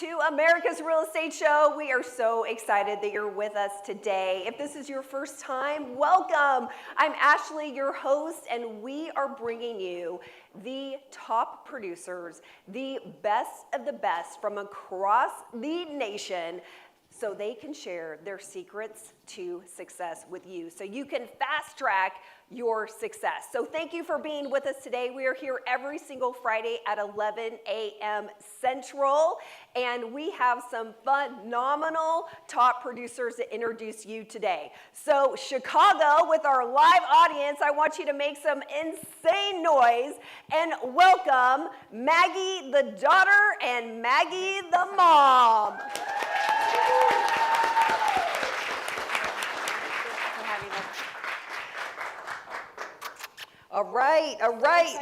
to America's Real Estate Show. We are so excited that you're with us today. If this is your first time, welcome. I'm Ashley, your host, and we are bringing you the top producers, the best of the best from across the nation, so they can share their secrets to success with you, so you can fast track your success. So thank you for being with us today. We are here every single Friday at 11 a.m. Central, and we have some phenomenal top producers to introduce you today. So Chicago, with our live audience, I want you to make some insane noise and welcome Maggie the daughter and Maggie the mom. All right,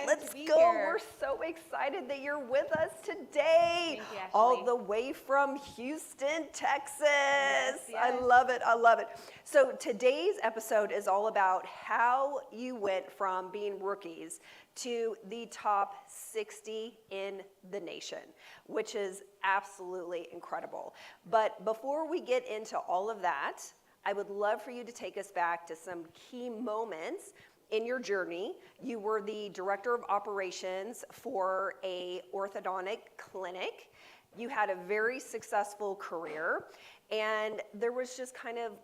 let's go. We're so excited that you're with us today. Thank you, Ashley. All the way from Houston, Texas. Yes. I love it. So today's episode is all about how you went from being rookies to the top 60 in the nation, which is absolutely incredible. But before we get into all of that, I would love for you to take us back to some key moments in your journey. You were the director of operations for a orthodontic clinic. You had a very successful career, and there was just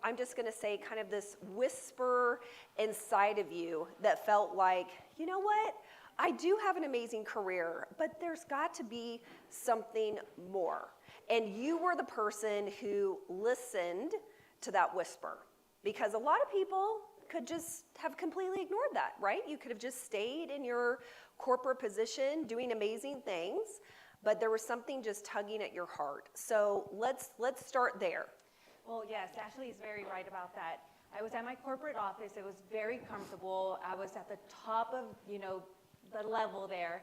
I'm just gonna say kind of this whisper inside of you that felt like, you know what? I do have an amazing career, but there's got to be something more. And you were the person who listened to that whisper, because a lot of people could just have completely ignored that, right? You could have just stayed in your corporate position doing amazing things, but there was something just tugging at your heart. So let's start there. Well, yes, Ashley is very right about that. I was at my corporate office. It was very comfortable. I was at the top of, the level there.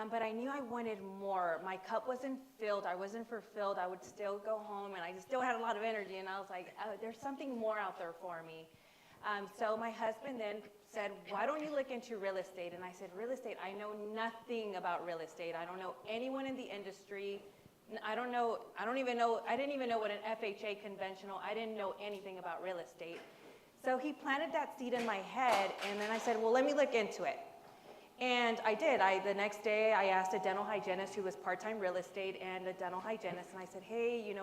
But I knew I wanted more. My cup wasn't filled. I wasn't fulfilled. I would still go home, and I just still had a lot of energy. And I was like, there's something more out there for me. So my husband then said, why don't you look into real estate? And I said, real estate? I know nothing about real estate. I don't know anyone in the industry. I didn't even know what an FHA conventional, I didn't know anything about real estate. So he planted that seed in my head, and then I said, well, let me look into it. And I did. The next day, I asked a dental hygienist who was part-time real estate and a dental hygienist, and I said, hey,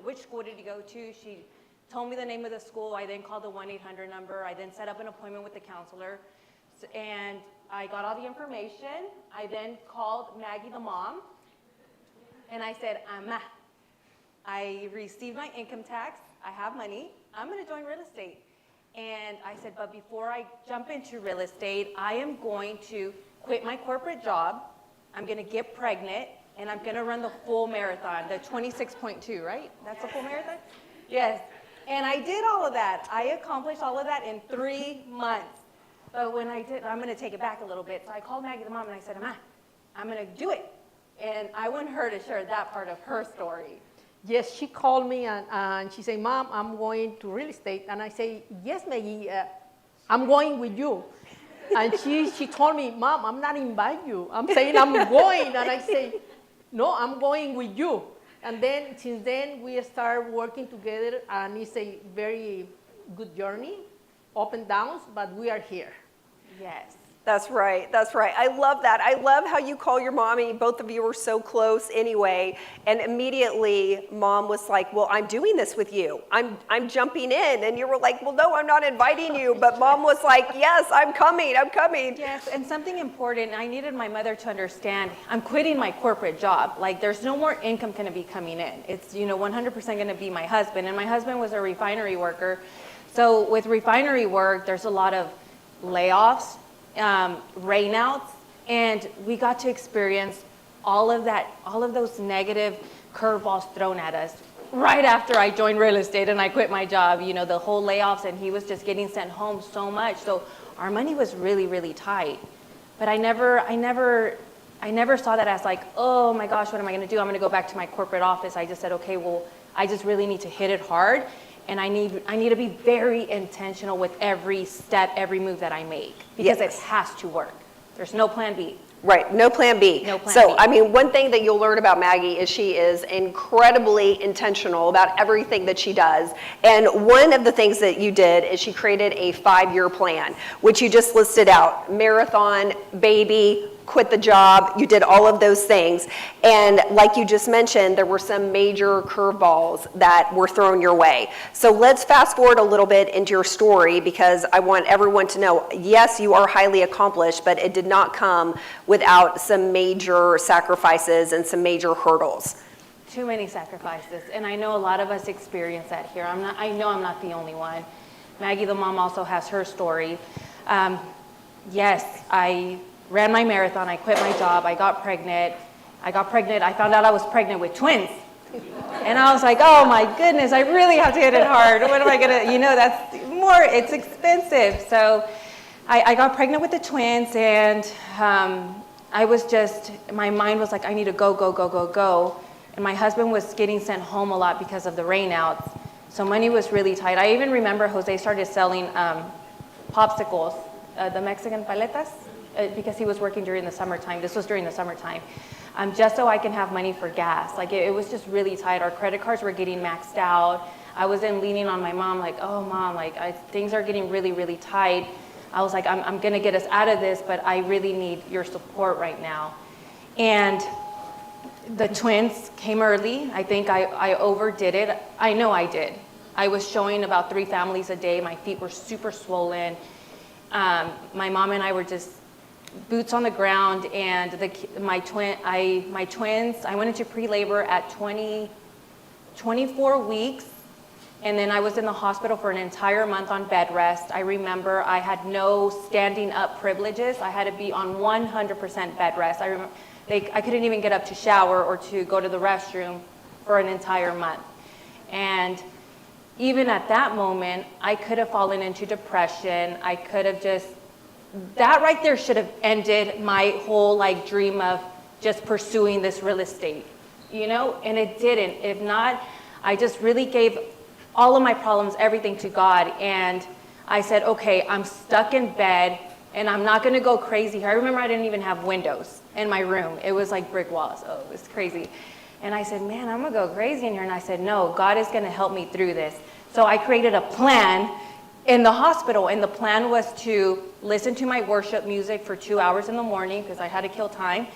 which school did you go to? She told me the name of the school. I then called the 1-800 number. I then set up an appointment with the counselor, and I got all the information. I then called Maggie the mom, and I said, Ama, I received my income tax. I have money. I'm going to join real estate. And I said, but before I jump into real estate, I am going to quit my corporate job. I'm going to get pregnant, and I'm going to run the full marathon, the 26.2, right? That's the full marathon? Yes. And I did all of that. I accomplished all of that in 3 months. But when I did, I'm going to take it back a little bit. So I called Maggie the mom, and I said, Ama, I'm going to do it. And I want her to share that part of her story. Yes, she called me and she said, Mom, I'm going to real estate. And I say, yes, Maggie, I'm going with you. And she told me, Mom, I'm not inviting you. I'm saying I'm going. And I say, no, I'm going with you. And then, since then, we start working together, and it's a very good journey, up and downs, but we are here. Yes. That's right. I love that. I love how you call your mommy. Both of you were so close anyway. And immediately, mom was like, well, I'm doing this with you. I'm jumping in. And you were like, well, no, I'm not inviting you. But mom was like, yes, I'm coming. Yes, and something important, I needed my mother to understand, I'm quitting my corporate job. Like, there's no more income going to be coming in. It's, 100% going to be my husband. And my husband was a refinery worker. So with refinery work, there's a lot of layoffs, rainouts, and we got to experience all of those negative curveballs thrown at us right after I joined real estate and I quit my job, the whole layoffs, and he was just getting sent home so much. So our money was really, really tight. But I never saw that as like, oh my gosh, what am I going to do? I'm going to go back to my corporate office. I just said, okay, well, I just really need to hit it hard. And I need to be very intentional with every step, every move that I make, because it has to work. There's no plan B. Right, no plan B. No plan So, B. I mean, one thing that you'll learn about Maggie is she is incredibly intentional about everything that she does. And one of the things that you did is she created a 5-year plan, which you just listed out: marathon, baby, quit the job. You did all of those things. And like you just mentioned, there were some major curveballs that were thrown your way. So let's fast forward a little bit into your story, because I want everyone to know, yes, you are highly accomplished, but it did not come without some major sacrifices and some major hurdles. Too many sacrifices, and I know a lot of us experience that here. I know I'm not the only one. Maggie, the mom, also has her story. Yes, I ran my marathon, I quit my job, I got pregnant. I found out I was pregnant with twins. And I was like, oh my goodness, I really have to hit it hard. What am I gonna, it's expensive. So I got pregnant with the twins, and I was just, my mind was like, I need to go, go, go, go, go. And my husband was getting sent home a lot because of the rainouts. So money was really tight. I even remember Jose started selling popsicles, the Mexican paletas, because he was working during the summertime. This was during the summertime. Just so I can have money for gas. Like, it was just really tight. Our credit cards were getting maxed out. I was then leaning on my mom, like, oh mom, like things are getting really, really tight. I was like, I'm gonna get us out of this, but I really need your support right now. And the twins came early. I think I overdid it. I know I did. I was showing about 3 families a day. My feet were super swollen. My mom and I were just boots on the ground, and my twins, I went into pre-labor at 24 weeks, and then I was in the hospital for an entire month on bed rest. I remember I had no standing up privileges. I had to be on 100% bed rest. I remember I couldn't even get up to shower or to go to the restroom for an entire month. And even at that moment, I could have fallen into depression. I could have that right there should have ended my whole dream of just pursuing this real estate, and it didn't. If not, I just really gave all of my problems, everything to God, and I said, okay, I'm stuck in bed, and I'm not gonna go crazy here. I remember I didn't even have windows in my room. It was like brick walls. Oh, it was crazy. And I said, man, I'm gonna go crazy in here. And I said, no, God is gonna help me through this. So I created a plan in the hospital, and the plan was to listen to my worship music for 2 hours in the morning, because I had to kill time,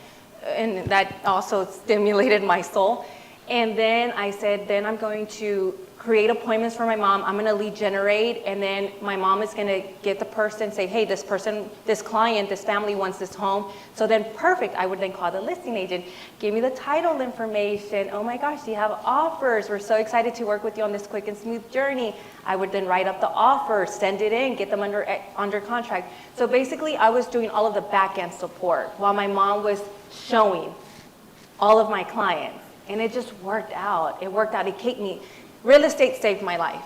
and that also stimulated my soul. And then I said, then I'm going to create appointments for my mom. I'm gonna lead generate, and then my mom is gonna get the person, say, hey, this person, this client, this family wants this home. So then perfect, I would then call the listing agent, give me the title information. Oh my gosh, do you have offers? We're so excited to work with you on this quick and smooth journey. I would then write up the offer, send it in, get them under contract. So basically, I was doing all of the back-end support while my mom was showing all of my clients. And it just worked out. It worked out. Real estate saved my life.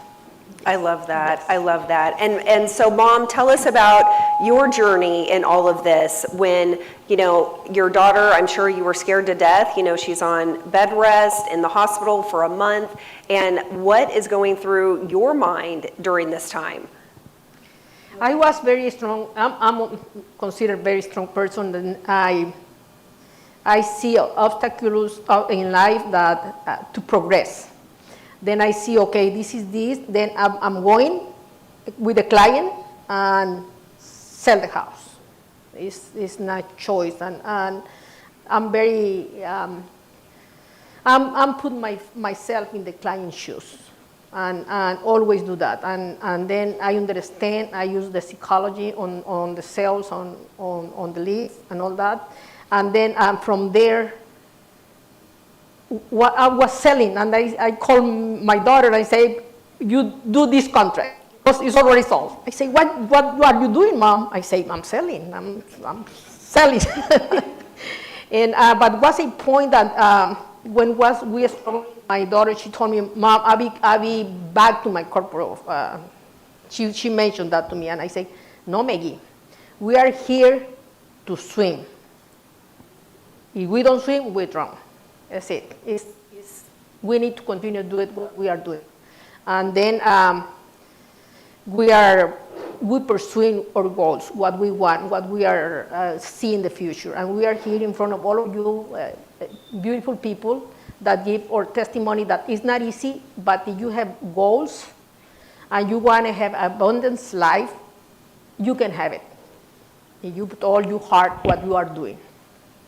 I love that. I love that. And so, Mom, tell us about your journey in all of this when, your daughter, I'm sure you were scared to death. She's on bed rest in the hospital for a month. And what is going through your mind during this time? I was very strong. I'm considered a very strong person. And I see obstacles in life that to progress. Then I see, okay, this is this. Then I'm going with the client and sell the house. It's not choice, and I'm very. I'm putting myself in the client's shoes, and always do that. And then I understand. I use the psychology on the sales, on the leads, and all that. And then from there, what I was selling, and I called my daughter and I say, you do this contract, because it's already sold. I say, what are you doing, Mom? I say, I'm selling, I'm selling. And, but was a point that when we spoke, my daughter, she told me, Mom, I'll be back to my corporate. She mentioned that to me, and I say, no, Maggie, we are here to swim. If we don't swim, we drown. That's it. We need to continue to do it what we are doing. And then we are we're pursuing our goals, what we want, what we are seeing in the future. And we are here in front of all of you, beautiful people that give our testimony that it's not easy, but if you have goals and you want to have abundance life, you can have it. If you put all your heart what you are doing.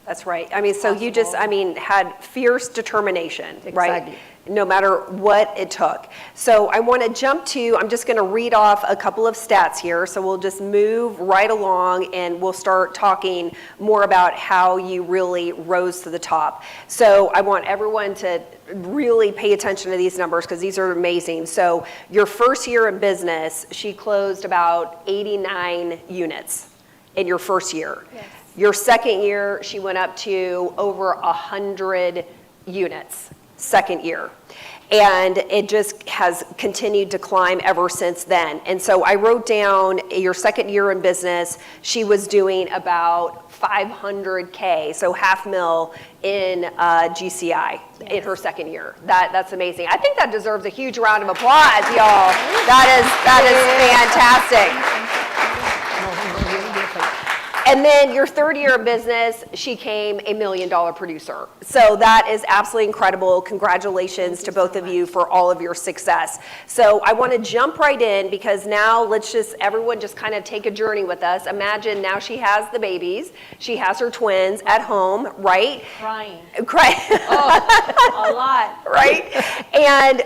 That's right. I mean, so you just, I mean, had fierce determination, right? Exactly. No matter what it took. So I want to jump to, I'm just going to read off a couple of stats here. So we'll just move right along and we'll start talking more about how you really rose to the top. So I want everyone to really pay attention to these numbers because these are amazing. So your first year in business, she closed about 89 units in your first year. Yes. Your second year, she went up to over 100 units, second year. And it just has continued to climb ever since then. And so I wrote down your second year in business, she was doing about 500K, so $500,000 in GCI in her second year. That's amazing. I think that deserves a huge round of applause, y'all. That is fantastic. And then your third year of business, she became a $1 million producer. So that is absolutely incredible. Congratulations to both of you for all of your success. So I want to jump right in because now everyone just kind of take a journey with us. Imagine now she has the babies. She has her twins at home, right? Crying. Oh, a lot. Right? And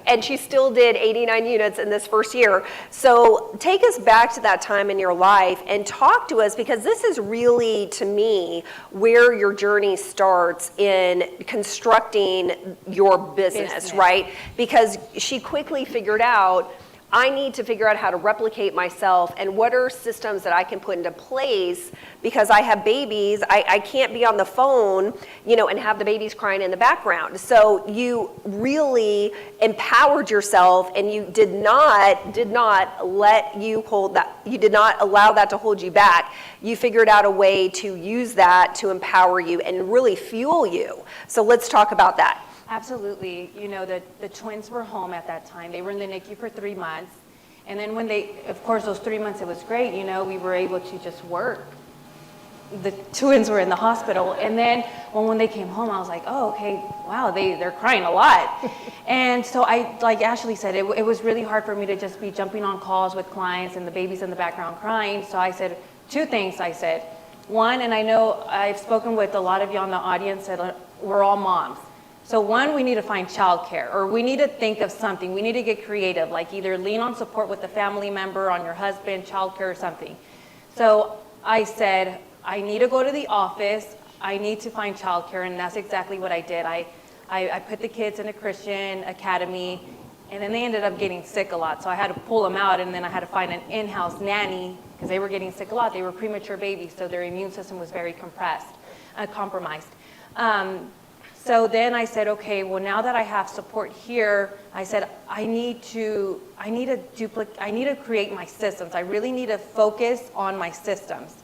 and she still did 89 units in this first year. So take us back to that time in your life and talk to us because this is really, to me, where your journey starts in constructing your business, right? Because she quickly figured out, I need to figure out how to replicate myself and what are systems that I can put into place because I have babies. I can't be on the phone, and have the babies crying in the background. So you really empowered yourself and you did not allow that to hold you back. You figured out a way to use that to empower you and really fuel you. So let's talk about that. Absolutely. The twins were home at that time. They were in the NICU for 3 months. And then of course, those 3 months, it was great. We were able to just work. The twins were in the hospital. And then when they came home, I was like, oh, okay, wow, they're crying a lot. And so like Ashley said, it was really hard for me to just be jumping on calls with clients and the babies in the background crying. So I said 2 things. I said, one, and I know I've spoken with a lot of you on the audience, that we're all moms. So one, we need to find childcare, or we need to think of something. We need to get creative, like either lean on support with a family member, on your husband, childcare or something. So I said, I need to go to the office. I need to find childcare, and that's exactly what I did. I put the kids in a Christian academy, and then they ended up getting sick a lot. So I had to pull them out, and then I had to find an in-house nanny because they were getting sick a lot. They were premature babies, so their immune system was very compromised. So then I said, okay, well, now that I have support here, I said, I need to create my systems. I really need to focus on my systems.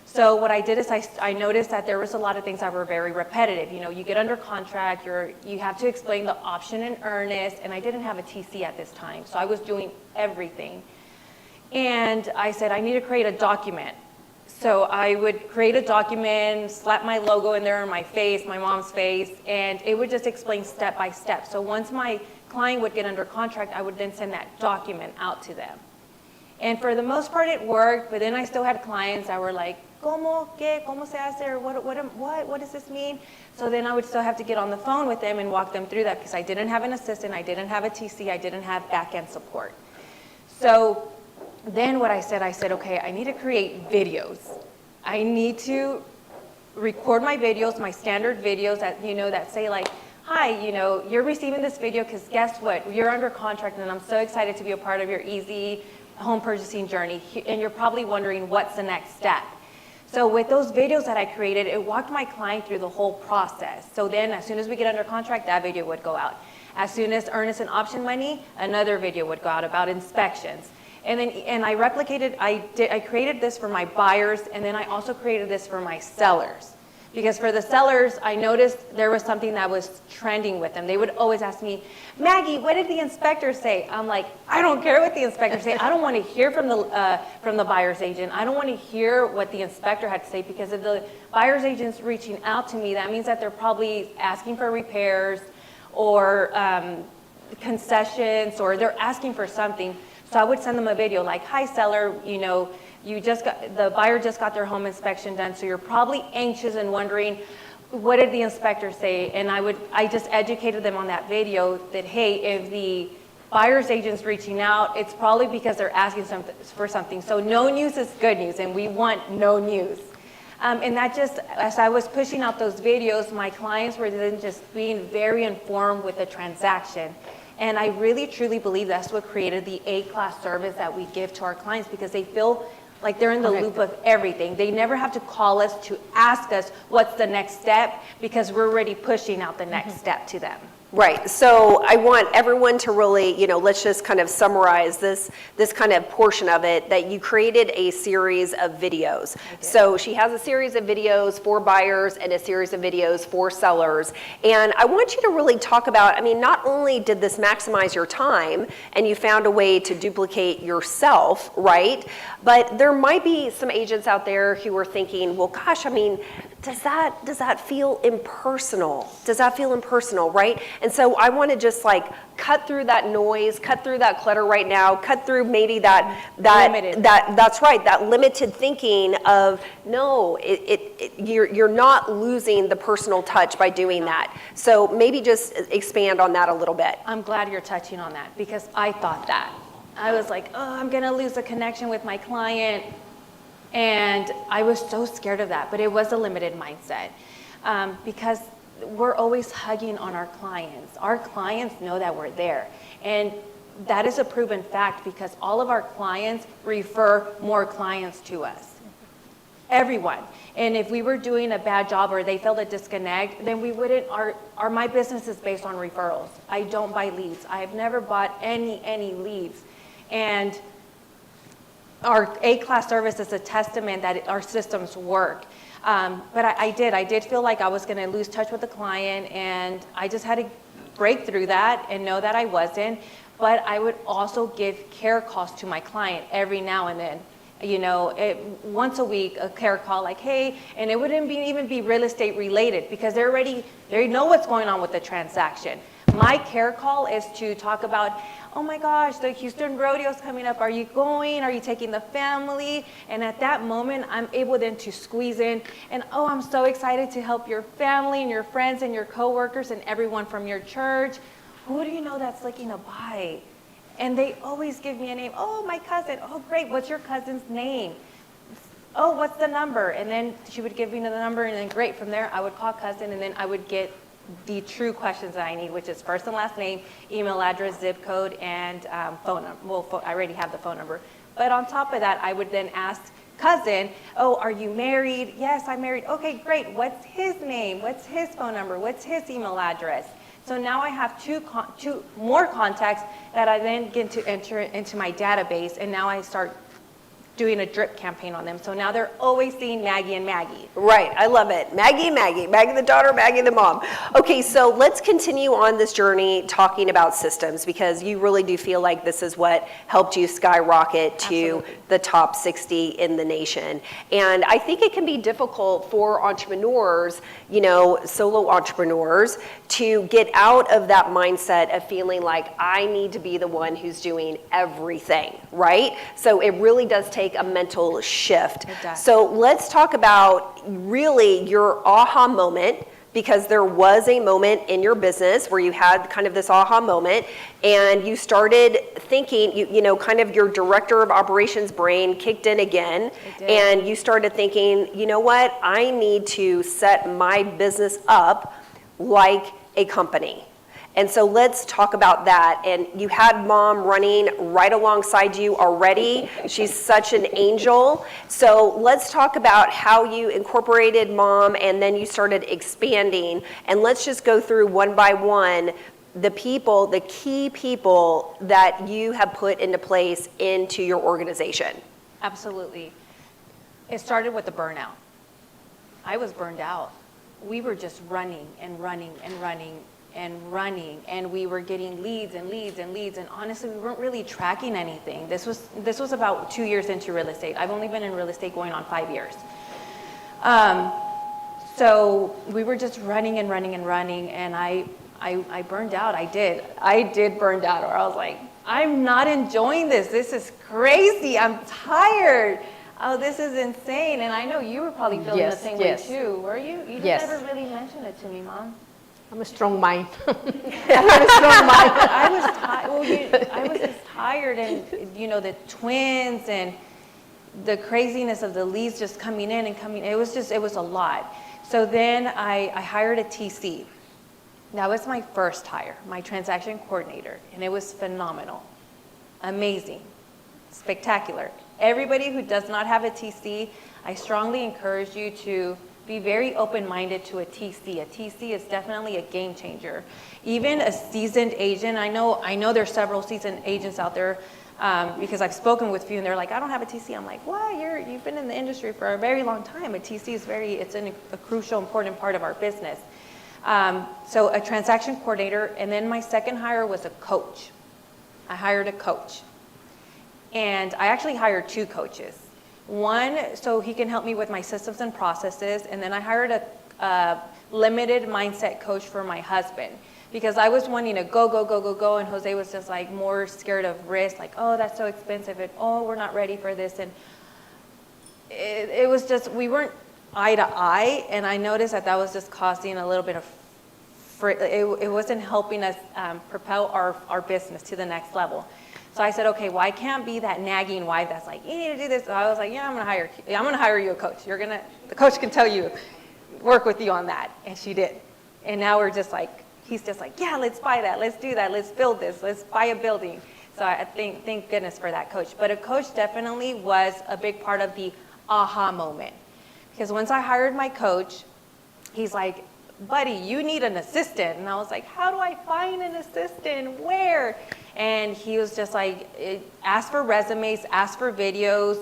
So what I did is I noticed that there was a lot of things that were very repetitive. You get under contract, you have to explain the option and earnest, and I didn't have a TC at this time, so I was doing everything. And I said, I need to create a document. So I would create a document, slap my logo in there, my face, my mom's face, and it would just explain step by step. So once my client would get under contract, I would then send that document out to them. And for the most part, it worked, but then I still had clients that were like, ¿Cómo? ¿Qué? ¿Cómo se hace? Or what does this mean? So then I would still have to get on the phone with them and walk them through that because I didn't have an assistant, I didn't have a TC, I didn't have back-end support. So then what I said, okay, I need to create videos. I need to record my videos, my standard videos that, that say like, hi, you're receiving this video because guess what? You're under contract and I'm so excited to be a part of your easy home purchasing journey. And you're probably wondering what's the next step. So with those videos that I created, it walked my client through the whole process. So then as soon as we get under contract, that video would go out. As soon as earnest and option money, another video would go out about inspections. And I replicated, I created this for my buyers, and then I also created this for my sellers. Because for the sellers, I noticed there was something that was trending with them. They would always ask me, Maggie, what did the inspector say? I'm like, I don't care what the inspector say. I don't want to hear from the buyer's agent. I don't want to hear what the inspector had to say, because if the buyer's agent's reaching out to me, that means that they're probably asking for repairs or concessions, or they're asking for something. So I would send them a video like, hi seller, you know, the buyer just got their home inspection done, so you're probably anxious and wondering, what did the inspector say? And I just educated them on that video that, hey, if the buyer's agent's reaching out, it's probably because they're asking for something. So no news is good news, and we want no news. And that just, as I was pushing out those videos, my clients were then just being very informed with the transaction. And I really, truly believe that's what created the A-class service that we give to our clients, because they feel like they're in the loop of everything. They never have to call us to ask us what's the next step, because we're already pushing out the next step to them. Right. So I want everyone to really, you know, let's just kind of summarize this kind of portion of it, that you created a series of videos. So she has a series of videos for buyers and a series of videos for sellers. And I want you to really talk about, I mean, not only did this maximize your time and you found a way to duplicate yourself, right? But there might be some agents out there who are thinking, well, gosh, I mean, does that feel impersonal? Does that feel impersonal, right? And so I want to just like cut through that noise, cut through that clutter right now, cut through maybe that's right, that limited thinking of, no, you're not losing the personal touch by doing that. So maybe just expand on that a little bit. I'm glad you're touching on that, because I thought that. I was like, oh, I'm going to lose a connection with my client. And I was so scared of that, but it was a limited mindset, because we're always hugging on our clients. Our clients know that we're there. And that is a proven fact, because all of our clients refer more clients to us. Everyone. And if we were doing a bad job or they felt a disconnect, then we wouldn't, my business is based on referrals. I don't buy leads. I have never bought any leads. And our A-class service is a testament that our systems work. But I did feel like I was going to lose touch with the client, and I just had to break through that and know that I wasn't. But I would also give care calls to my client every now and then. You know, once a week, a care call like, hey, and it wouldn't even be real estate related, because they know what's going on with the transaction. My care call is to talk about, oh my gosh, the Houston Rodeo's coming up. Are you going? Are you taking the family? And at that moment, I'm able then to squeeze in and, oh, I'm so excited to help your family and your friends and your coworkers and everyone from your church. Who do you know that's looking to buy? And they always give me a name. Oh, my cousin. Oh, great. What's your cousin's name? Oh, what's the number? And then she would give me the number, and then great. From there, I would call cousin, and then I would get the true questions that I need, which is first and last name, email address, zip code, and phone number. Well, I already have the phone number. But on top of that, I would then ask cousin, oh, are you married? Yes, I'm married. Okay, great. What's his name? What's his phone number? What's his email address? So now I have two more contacts that I then get to enter into my database, and now I start doing a drip campaign on them. So now they're always seeing Maggie and Maggie. Right, I love it. Maggie the daughter, Maggie the mom. Okay, so let's continue on this journey talking about systems, because you really do feel like this is what helped you skyrocket to Absolutely. the top 60 in the nation. And I think it can be difficult for entrepreneurs, you know, solo entrepreneurs, to get out of that mindset of feeling like I need to be the one who's doing everything, right? So it really does take a mental shift. It does. So let's talk about really your aha moment, because there was a moment in your business where you had kind of this aha moment, and you started thinking, you know, kind of your director of operations brain kicked in again, and you started thinking, you know what, I need to set my business up like a company. And so let's talk about that. And you had mom running right alongside you already. She's such an angel. So let's talk about how you incorporated mom, and then you started expanding. And let's just go through one by one the key people that you have put into place into your organization. Absolutely. It started with the burnout. I was burned out. we were just running and running and running and running, and we were getting leads and leads and leads, and honestly, we weren't really tracking anything. This was about 2 years into real estate. I've only been in real estate going on 5 years. So we were just running and running and running, and I burned out. I did burn out, or I was like, I'm not enjoying this. This is crazy. I'm tired. Oh, this is insane. And I know you were probably feeling the same way too, were you? You Yes. never really mentioned it to me, Mom. I'm a strong mind. I was tired. Well, I was just tired, and the twins and the craziness of the leads just coming in and coming. It was a lot. So then I hired a TC. That was my first hire, my transaction coordinator, and it was phenomenal, amazing, spectacular. Everybody who does not have a TC, I strongly encourage you to be very open-minded to a TC. A TC is definitely a game changer. Even a seasoned agent, I know there's several seasoned agents out there, because I've spoken with a few and they're like, I don't have a TC. I'm like, what? You've been in the industry for a very long time. A TC is a crucial, important part of our business. So a transaction coordinator, and then my second hire was a coach. I hired a coach. And I actually hired 2 coaches. One, so he can help me with my systems and processes, and then I hired a limited mindset coach for my husband, because I was wanting to go, and Jose was just like more scared of risk, like, oh, that's so expensive, and oh, we're not ready for this, and it was just, we weren't eye to eye, and I noticed that was just causing a little bit of, it wasn't helping us propel our business to the next level. So I said, okay, well, I can't be that nagging wife that's like, you need to do this. So I was like, yeah, I'm gonna hire you a coach. The coach can tell you, work with you on that. And she did. And now he's just like, yeah, let's buy that, let's do that, let's build this, let's buy a building. So I thank goodness for that coach. But a coach definitely was a big part of the aha moment. Because once I hired my coach, he's like, buddy, you need an assistant. And I was like, how do I find an assistant? Where? And he was just like, ask for resumes, ask for videos.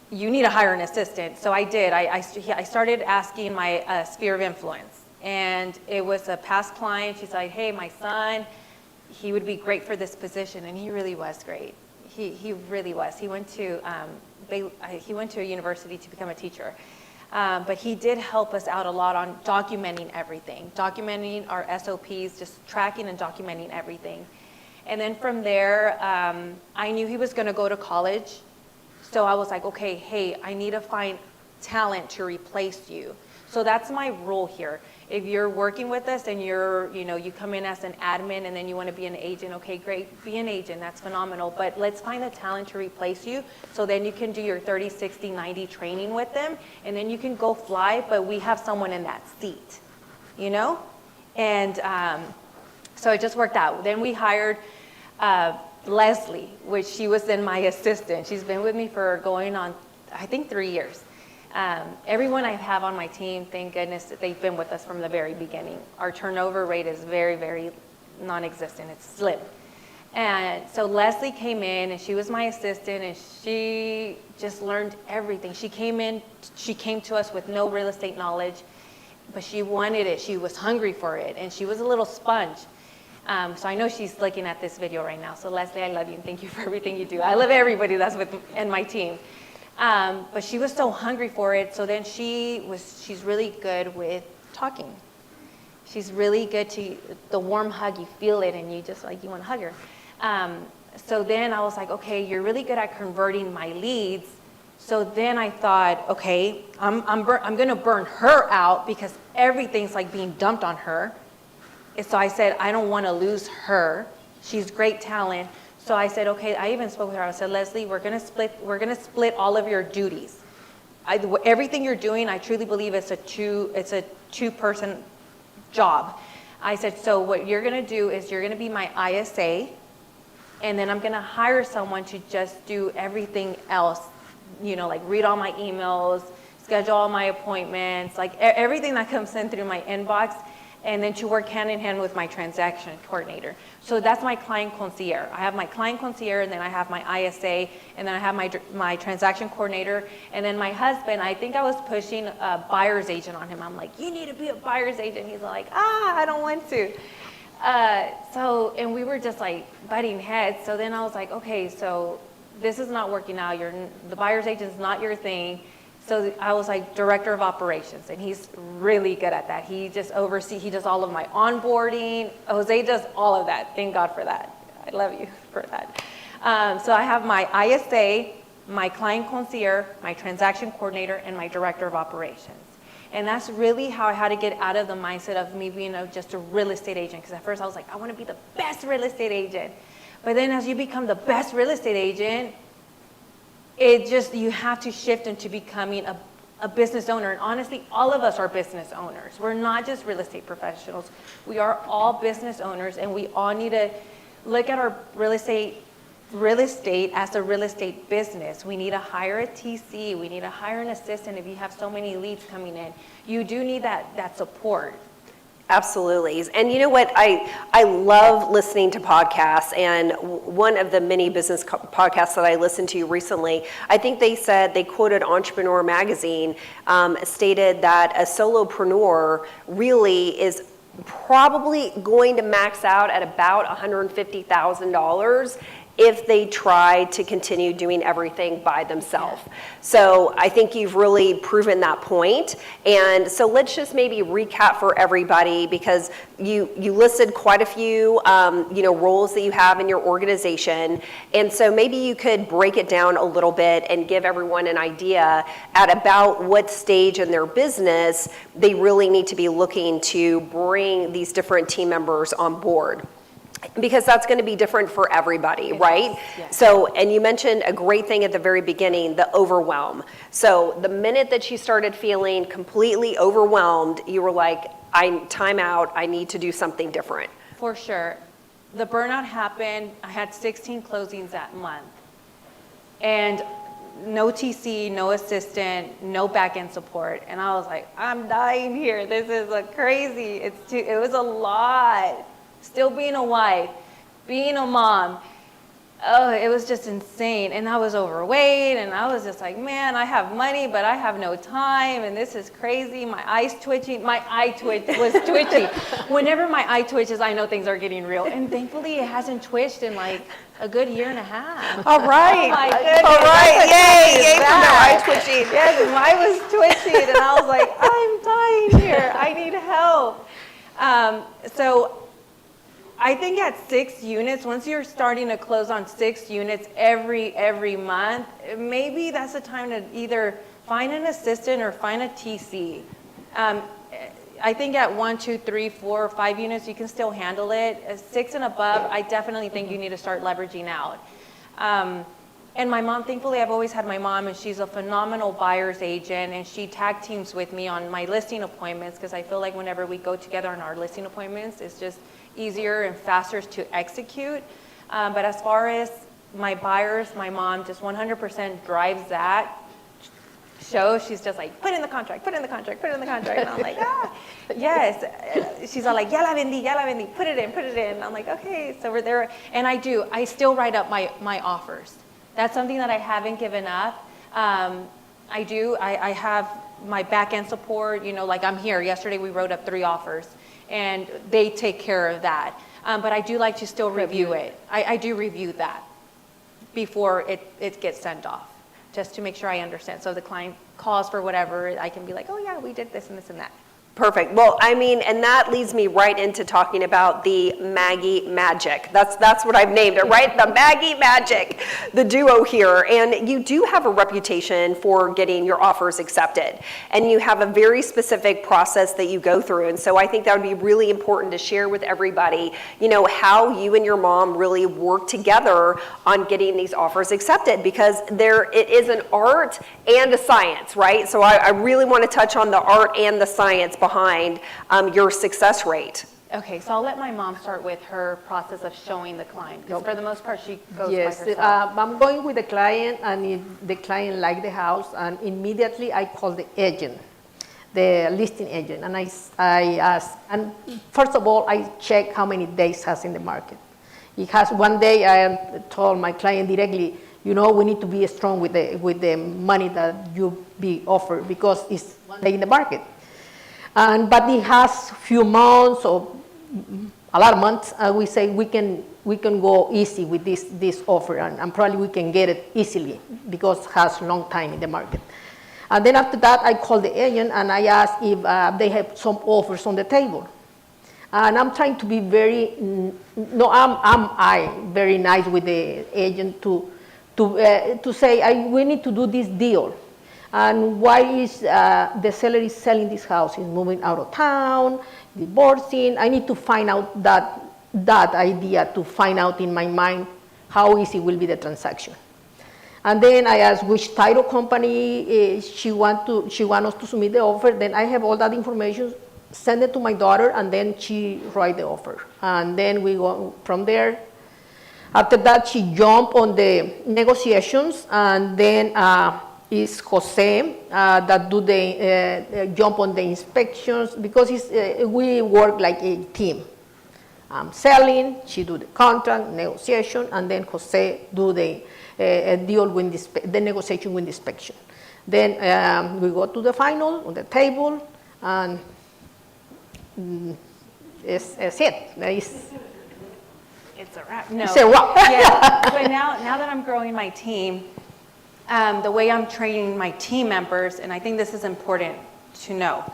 You need to hire an assistant. So I did. I started asking my sphere of influence. And it was a past client. She's like, hey, my son, he would be great for this position. And he really was great. He really was. He went to a university to become a teacher. But he did help us out a lot on documenting everything, documenting our SOPs, just tracking and documenting everything. And then from there, I knew he was going to go to college. So I was like, okay, hey, I need to find talent to replace you. So that's my role here. If you're working with us and you come in as an admin and then you want to be an agent, okay, great, be an agent, that's phenomenal. But let's find the talent to replace you, so then you can do your 30, 60, 90 training with them, and then you can go fly, but we have someone in that seat, And so it just worked out. Then we hired Leslie, which she was then my assistant. She's been with me for going on, I think, 3 years. Everyone I have on my team, thank goodness that they've been with us from the very beginning. Our turnover rate is very, very non-existent. It's slim. And so Leslie came in, and she was my assistant, and she just learned everything. She came to us with no real estate knowledge, but she wanted it. She was hungry for it, and she was a little sponge. So I know she's looking at this video right now. So Leslie, I love you, and thank you for everything you do. I love everybody that's in my team. But she was so hungry for it. So then she's really good with talking. She's really good to the warm hug. You feel it, and you just you want to hug her. So then I was like, okay, you're really good at converting my leads. So then I thought, okay, I'm going to burn her out, because everything's being dumped on her. And so I said, I don't want to lose her. She's great talent. So I said, okay, I even spoke with her. I said, Leslie, we're going to split all of your duties. Everything you're doing, I truly believe it's a two-person job. I said, so what you're going to do is you're going to be my ISA, and then I'm going to hire someone to just do everything else, read all my emails, schedule all my appointments, everything that comes in through my inbox. and then to work hand in hand with my transaction coordinator. So that's my client concierge. I have my client concierge, and then I have my ISA, and then I have my transaction coordinator, and then my husband, I think I was pushing a buyer's agent on him. I'm like, you need to be a buyer's agent. He's like, I don't want to. And we were just like butting heads. So then I was like, okay, so this is not working out. The buyer's agent is not your thing. So I was like director of operations, and he's really good at that. He just he does all of my onboarding. Jose does all of that. Thank God for that. I love you for that. So I have my ISA, my client concierge, my transaction coordinator, and my director of operations. And that's really how I had to get out of the mindset of me being just a real estate agent. Because at first I was like, I want to be the best real estate agent. But then as you become the best real estate agent, you have to shift into becoming a business owner. And honestly, all of us are business owners. We're not just real estate professionals. We are all business owners, and we all need to look at our real estate as a real estate business. We need to hire a TC. We need to hire an assistant if you have so many leads coming in. You do need that support. Absolutely. And you know what? I love listening to podcasts, and one of the many business podcasts that I listened to recently, I think they quoted Entrepreneur Magazine, stated that a solopreneur really is probably going to max out at about $150,000 if they try to continue doing everything by themselves. So I think you've really proven that point. And so let's just maybe recap for everybody, because you listed quite a few roles that you have in your organization. And so maybe you could break it down a little bit and give everyone an idea at about what stage in their business they really need to be looking to bring these different team members on board. Because that's going to be different for everybody, right? Yes. So, and you mentioned a great thing at the very beginning, the overwhelm. So the minute that you started feeling completely overwhelmed, you were like, time out, I need to do something different. For sure. The burnout happened. I had 16 closings that month. And no TC, no assistant, no back-end support. And I was like, I'm dying here. This is crazy. It was a lot. Still being a wife, being a mom, it was just insane. And I was overweight, and I was just like, man, I have money, but I have no time, and this is crazy. My eye's twitching. My eye was twitchy. Whenever my eye twitches, I know things are getting real. And thankfully, it hasn't twitched in like a good year and a half. All right. Oh my goodness. All right. Yay for the eye twitching. Yes, mine was twitching, and I was like, I'm dying here. I need help. So I think at 6 units, once you're starting to close on 6 units every month, maybe that's the time to either find an assistant or find a TC. I think at 1, 2, 3, 4, 5 units, you can still handle it. At 6 and above, I definitely think you need to start leveraging out. And my mom, thankfully, I've always had my mom, and she's a phenomenal buyer's agent, and she tag teams with me on my listing appointments, because I feel like whenever we go together on our listing appointments, it's just easier and faster to execute. But as far as my buyers, my mom just 100% drives that show. She's just like, put in the contract, put in the contract, put in the contract. And I'm like, yes. She's all like, ya la vendí, put it in. And I'm like, okay. So we're there. And I still write up my offers. That's something that I haven't given up. I have my back end support, like I'm here. Yesterday we wrote up 3 offers, and they take care of that. But I do like to still review it. I do review that before it gets sent off, just to make sure I understand. So if the client calls for whatever, I can be like, oh yeah, we did this and this and that. Perfect. Well, I mean, and that leads me right into talking about the Maggie Magic. That's what I've named it, right? The Maggie Magic, the duo here. And you do have a reputation for getting your offers accepted. And you have a very specific process that you go through. And so I think that would be really important to share with everybody, how you and your mom really work together on getting these offers accepted, because it is an art and a science, right? So I really want to touch on the art and the science behind your success rate. Okay, so I'll let my mom start with her process of showing the client, because for the most part she goes Yes, by herself. I'm going with the client, and if the client likes the house, and immediately I call the agent. the listing agent, and I ask, and first of all, I check how many days has in the market. It has one day. I told my client directly, we need to be strong with the money that you be offered because it's one day in the market. But it has few months or a lot of months. We say we can go easy with this offer, and probably we can get it easily because it has long time in the market. And then after that, I call the agent and I ask if they have some offers on the table. And I'm trying to be very nice with the agent to say we need to do this deal. And why is the seller is selling this house? He's moving out of town, divorcing. I need to find out that idea, to find out in my mind how easy will be the transaction. And then I ask which title company she want us to submit the offer. Then I have all that information, send it to my daughter, and then she write the offer. And then we go from there. After that, she jump on the negotiations, and then is Jose that do the jump on the inspections, because we work like a team. I'm selling, she do the contract, negotiation, and then Jose do the deal with the negotiation with the inspection. Then we go to the final on the table, and it's it. It's a wrap. No. It's a wrap. Yeah. But now that I'm growing my team, the way I'm training my team members, and I think this is important to know.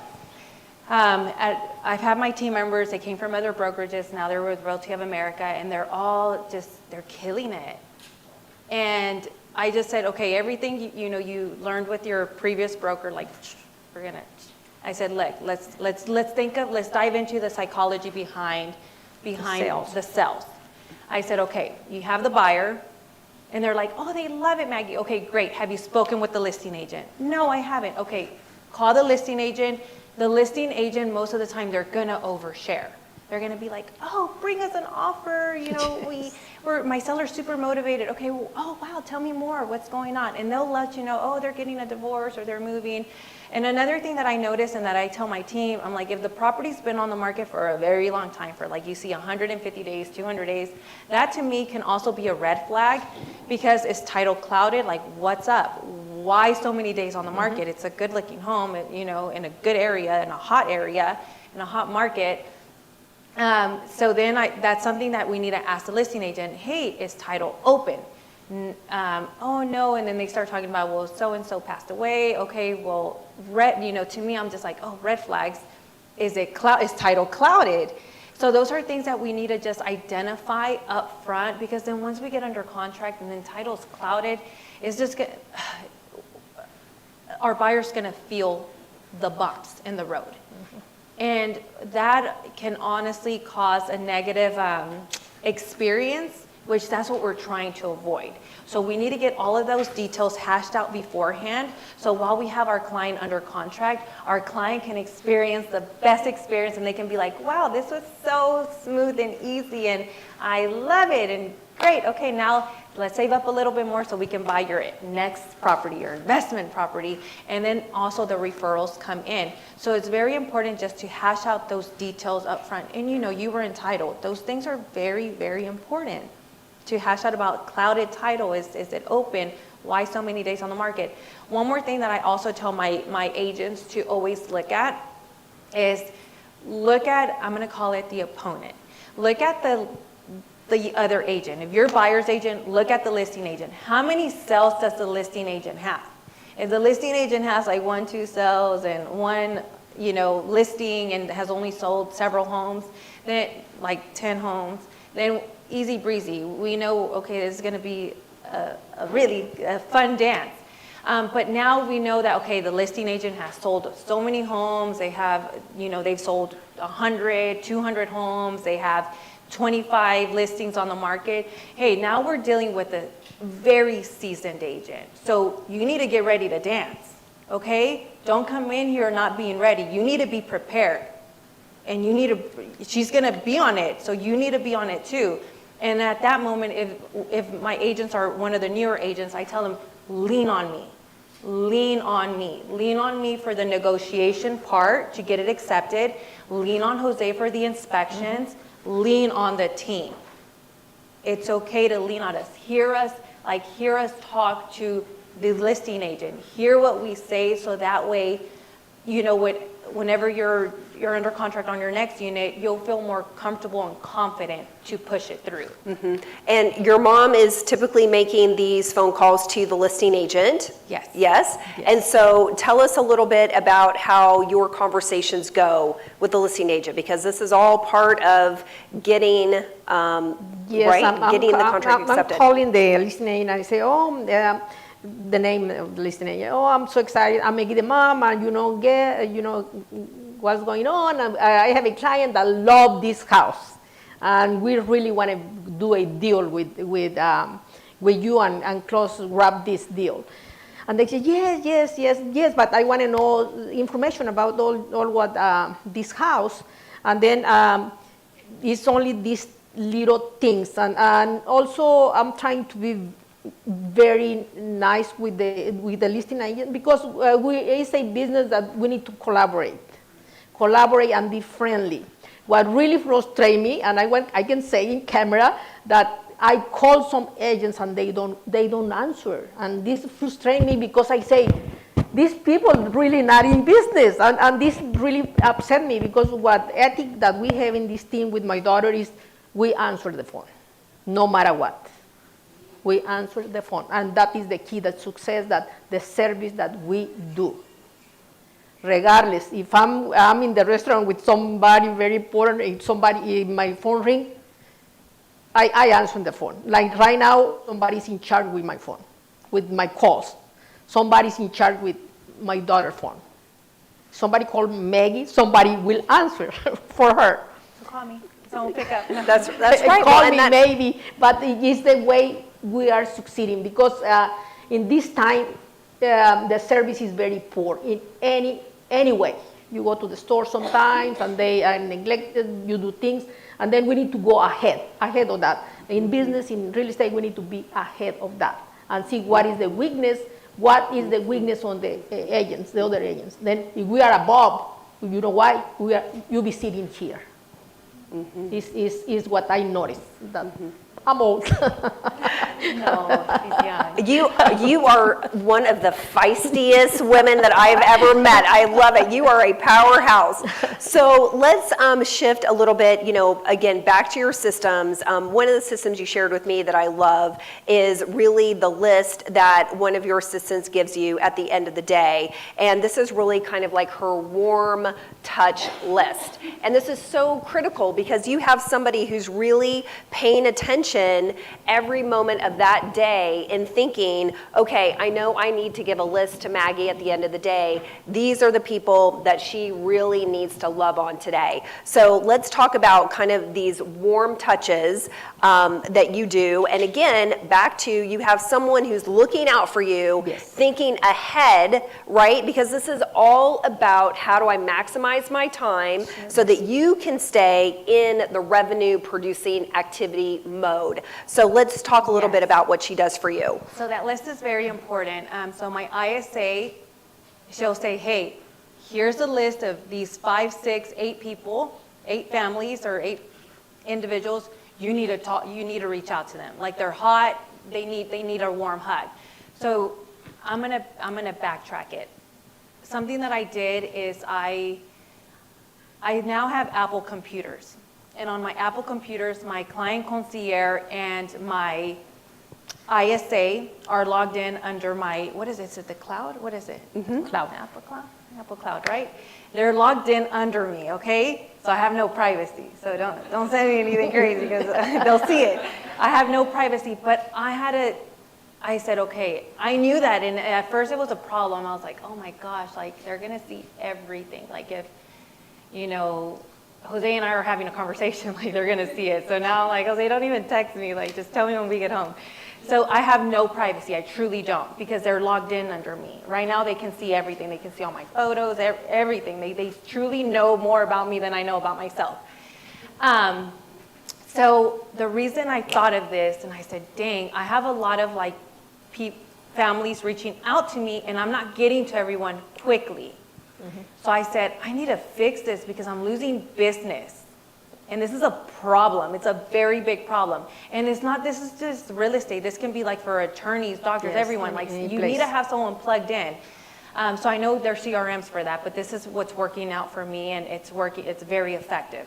I've had my team members, they came from other brokerages, now they're with Realty of America, and they're killing it. And I just said, okay, everything you learned with your previous broker, like, forget it. I said, look, let's dive into the psychology behind the sales. I said, okay, you have the buyer, and they're like, oh, they love it, Maggie. Okay, great. Have you spoken with the listing agent? No, I haven't. Okay, call the listing agent. The listing agent, most of the time, they're gonna overshare. They're gonna be like, oh, bring us an offer. My seller's super motivated. Okay, well, oh, wow, tell me more. What's going on? And they'll let you know, oh, they're getting a divorce or they're moving. And another thing that I notice and that I tell my team, I'm like, if the property's been on the market for a very long time, for like you see 150 days, 200 days, that to me can also be a red flag because it's title clouded. Like, what's up? Why so many days on the market? Mm-hmm. It's a good looking home, in a good area, in a hot market. So then that's something that we need to ask the listing agent, hey, is title open? Oh no, and then they start talking about, well, so-and-so passed away. Okay, well, to me, I'm just like, oh, red flags. Is title clouded? So those are things that we need to just identify up front, because then once we get under contract and then title's clouded, it's just our buyer's gonna feel the bumps in the road. Mm-hmm. And that can honestly cause a negative experience, which that's what we're trying to avoid. So we need to get all of those details hashed out beforehand. So while we have our client under contract, our client can experience the best experience, and they can be like, wow, this was so smooth and easy, and I love it, and great. Okay, now let's save up a little bit more so we can buy your next property, your investment property, and then also the referrals come in. So it's very important just to hash out those details up front. And you were entitled. Those things are very, very important to hash out about clouded title. Is it open? Why so many days on the market? One more thing that I also tell my agents to always look at is I'm gonna call it the opponent. Look at the other agent. If you're a buyer's agent, look at the listing agent. How many sales does the listing agent have? If the listing agent has like 1-2 sales and one, listing and has only sold several homes, then like 10 homes, then easy breezy. We know, okay, this is going to be a really fun dance. But now we know that, okay, the listing agent has sold so many homes. They have, they've sold 100, 200 homes. They have 25 listings on the market. Hey, now we're dealing with a very seasoned agent. So you need to get ready to dance, okay? Don't come in here not being ready. You need to be prepared. And she's gonna be on it, so you need to be on it too. And at that moment, if my agents are one of the newer agents, I tell them, lean on me. lean on me. Lean on me for the negotiation part to get it accepted. Lean on Jose for the inspections. Lean on the team. It's okay to lean on us. Hear us talk to the listing agent. Hear what we say so that way, you know, whenever you're under contract on your next unit, you'll feel more comfortable and confident to push it through. And your mom is typically making these phone calls to the listing agent? Yes. Yes? And so tell us a little bit about how your conversations go with the listing agent, because this is all part of getting, Yes, right? Getting the contract accepted. I'm calling the listing agent and I say, the name of the listing agent. Oh, I'm so excited. I'm making the mom, and what's going on. And I have a client that loves this house, and we really want to do a deal with you and wrap this deal. And they say, yes, but I want to know information about all what this house, and then it's only these little things, and also I'm trying to be very nice with the listing agent, because it's a business that we need to collaborate and be friendly. What really frustrates me, and I can say in camera, that I call some agents and they don't answer, and this frustrates me because I say, these people really not in business, and this really upset me, because what ethic that we have in this team with my daughter is we answer the phone, no matter what. We answer the phone, and that is the key, that success, that the service that we do. Regardless, if I'm in the restaurant with somebody very important, if somebody in my phone ring, I answer the phone. Like right now, somebody's in charge with my phone, with my calls. Somebody's in charge with my daughter's phone. Somebody called Maggie, somebody will answer for her. So call me. Someone pick up. That's right. Call me maybe, but it is the way we are succeeding, because in this time, the service is very poor in any way. You go to the store sometimes and they are neglected, you do things, and then we need to go ahead of that. In business, in real estate, we need to be ahead of that and see what is the weakness on the agents, the other agents. Then if we are above, you know why? You'll be sitting here. Is what I noticed. That I'm old. No, she's young. You are one of the feistiest women that I've ever met. I love it. You are a powerhouse. So let's shift a little bit, again, back to your systems. One of the systems you shared with me that I love is really the list that one of your assistants gives you at the end of the day. And this is really kind of like her warm touch list. And this is so critical because you have somebody who's really paying attention every moment of that day and thinking, okay, I know I need to give a list to Maggie at the end of the day. These are the people that she really needs to love on today. So let's talk about kind of these warm touches that you do. And again, back to you have someone who's looking out for you, yes, thinking ahead, right? Because this is all about how do I maximize my time so that you can stay in the revenue producing activity mode. So let's talk a little bit about what she does for you. So that list is very important. So my ISA, she'll say, hey, here's a list of these 5, 6, 8 people, 8 families or 8 individuals. You need to talk. You need to reach out to them. Like they're hot. They need a warm hug. So I'm gonna backtrack it. Something that I did is I now have Apple computers. And on my Apple computers, my client concierge and my ISA are logged in under my, what is it? Is it the cloud? What is it? Cloud. Apple Cloud, right? They're logged in under me, okay? So I have no privacy. So don't send me anything crazy because they'll see it. I have no privacy, but I said, okay, I knew that, and at first it was a problem. I was like, oh my gosh, like they're gonna see everything. Like if, Jose and I are having a conversation, like they're gonna see it. So now I'm like, Jose, don't even text me, like just tell me when we get home. So I have no privacy, I truly don't, because they're logged in under me. Right now they can see everything, they can see all my photos, everything. They truly know more about me than I know about myself. So the reason I thought of this, and I said, dang, I have a lot of like families reaching out to me and I'm not getting to everyone quickly. So I said, I need to fix this because I'm losing business. And this is a problem. It's a very big problem. And it's not, this is just real estate. This can be like for attorneys, doctors, Yes, everyone. Like any you place. need to have someone plugged in. So I know there's CRMs for that, but this is what's working out for me and it's working, it's very effective.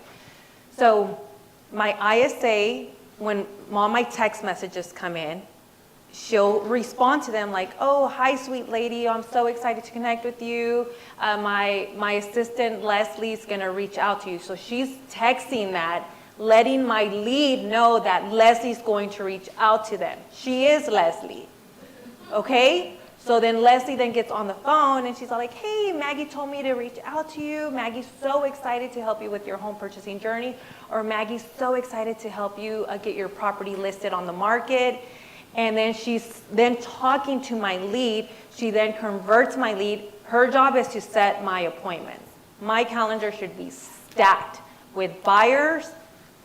So my ISA, when all my text messages come in, she'll respond to them like, oh, hi, sweet lady, I'm so excited to connect with you. My assistant, Leslie's gonna reach out to you. So she's texting that, letting my lead know that Leslie's going to reach out to them. She is Leslie, okay? So then Leslie then gets on the phone and she's all like, hey, Maggie told me to reach out to you. Maggie's so excited to help you with your home purchasing journey. Or Maggie's so excited to help you get your property listed on the market. And then she's then talking to my lead. She then converts my lead. Her job is to set my appointments. My calendar should be stacked with buyers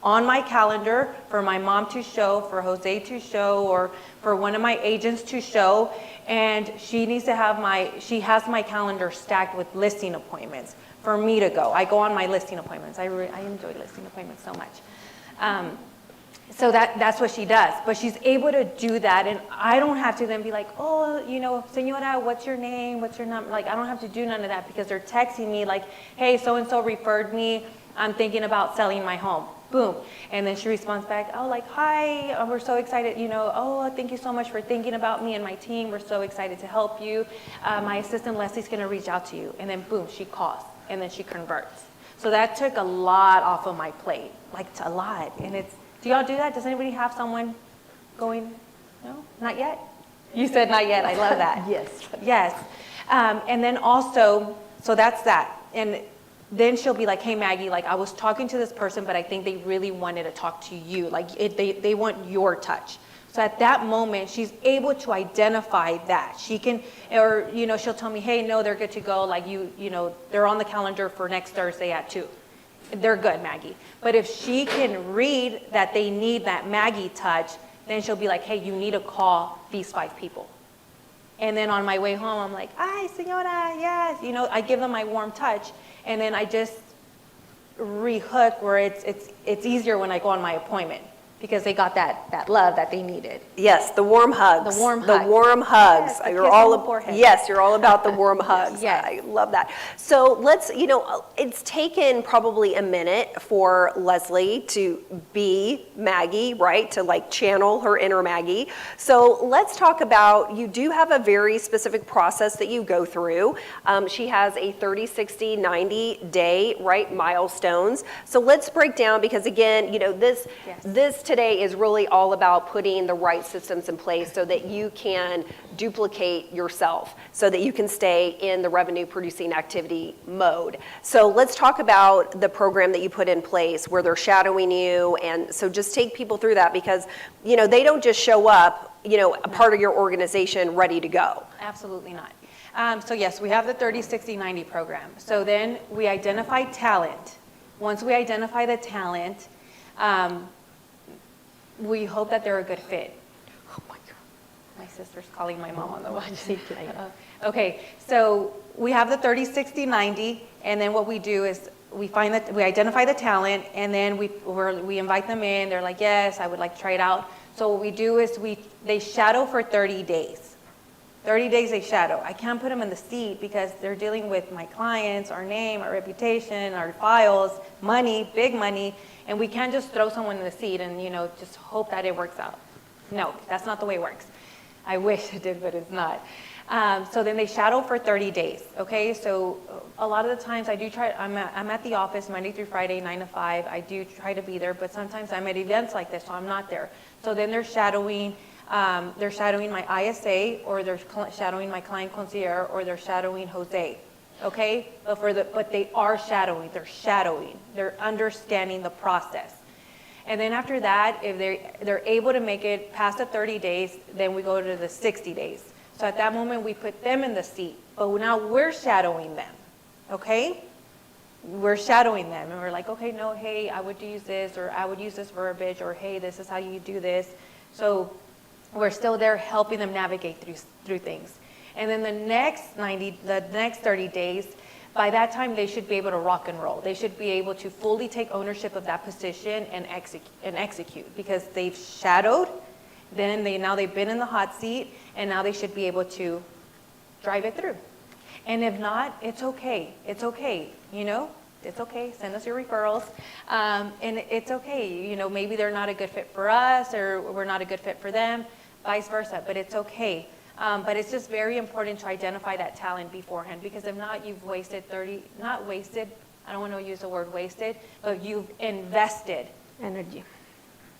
on my calendar for my mom to show, for Jose to show, or for one of my agents to show. And she needs to have she has my calendar stacked with listing appointments for me to go. I go on my listing appointments. I enjoy listing appointments so much. So that's what she does. But she's able to do that, and I don't have to then be like, oh, you know, senora, what's your name? What's your number? Like, I don't have to do none of that because they're texting me like, hey, so-and-so referred me. I'm thinking about selling my home. Boom. And then she responds back, oh, like, hi, we're so excited, you know, oh, thank you so much for thinking about me and my team. We're so excited to help you. My assistant, Leslie's going to reach out to you. And then, boom, she calls, and then she converts. So that took a lot off of my plate, like a lot. And it's, do y'all do that? Does anybody have someone going, no, not yet? You said not yet. I love that. Yes. Yes. And then also, so that's that. And then she'll be like, hey, Maggie, like I was talking to this person, but I think they really wanted to talk to you. Like they want your touch. So at that moment, she's able to identify that. She can, or, you know, she'll tell me, hey, no, they're good to go. Like you know, they're on the calendar for next Thursday at 2. They're good, Maggie. But if she can read that they need that Maggie touch, then she'll be like, hey, you need to call these 5 people. And then on my way home, I'm like, hi, senora, yes. You know, I give them my warm touch. And then I just rehook where it's easier when I go on my appointment because they got that love that they needed. Yes, the warm hugs. The warm The hug. warm hugs. Yes, the You're kiss all on the forehead. Yes, you're all about the warm hugs. Yes. I love that. So let's, you know, it's taken probably a minute for Leslie to be Maggie, right? To like channel her inner Maggie. So let's talk about, you do have a very specific process that you go through. She has a 30, 60, 90 day, right, milestones. So let's break down because again, you know, this today is really all about putting the right systems in place so that you can duplicate yourself so that you can stay in the revenue producing activity mode. So let's talk about the program that you put in place where they're shadowing you. And so just take people through that because, you know, they don't just show up, you know, a part of your organization ready to go. Absolutely not. So yes, we have the 30, 60, 90 program. So then we identify talent. Once we identify the talent, we hope that they're a good fit. Oh my God. My sister's calling my mom on the watch. Okay, so we have the 30, 60, 90, and then what we do is we identify the talent, and then we invite them in. They're like, yes, I would like to try it out. So what we do is they shadow for 30 days. 30 days they shadow. I can't put them in the seat because they're dealing with my clients, our name, our reputation, our files, money, big money, and we can't just throw someone in the seat and, you know, just hope that it works out. No, that's not the way it works. I wish it did, but it's not. So then they shadow for 30 days, okay? So a lot of the times I do try, I'm at the office Monday through Friday, 9 to 5. I do try to be there, but sometimes I'm at events like this, so I'm not there. So then they're shadowing my ISA, or they're shadowing my client concierge, or they're shadowing Jose, okay? But they are shadowing, they're understanding the process. And then after that, if they're able to make it past the 30 days, then we go to the 60 days. So at that moment, we put them in the seat, but now we're shadowing them, okay? We're shadowing them, and we're like, okay, no, hey, I would use this, or I would use this verbiage, or hey, this is how you do this. So we're still there helping them navigate through things. And then the next 30 days, by that time, they should be able to rock and roll. They should be able to fully take ownership of that position and execute because they've shadowed, now they've been in the hot seat, and now they should be able to drive it through. And if not, it's okay. It's okay, it's okay. Send us your referrals. And it's okay. Maybe they're not a good fit for us or we're not a good fit for them, vice versa, but it's okay. But it's just very important to identify that talent beforehand because if not, you've wasted not wasted, I don't want to use the word wasted, but you've invested Energy.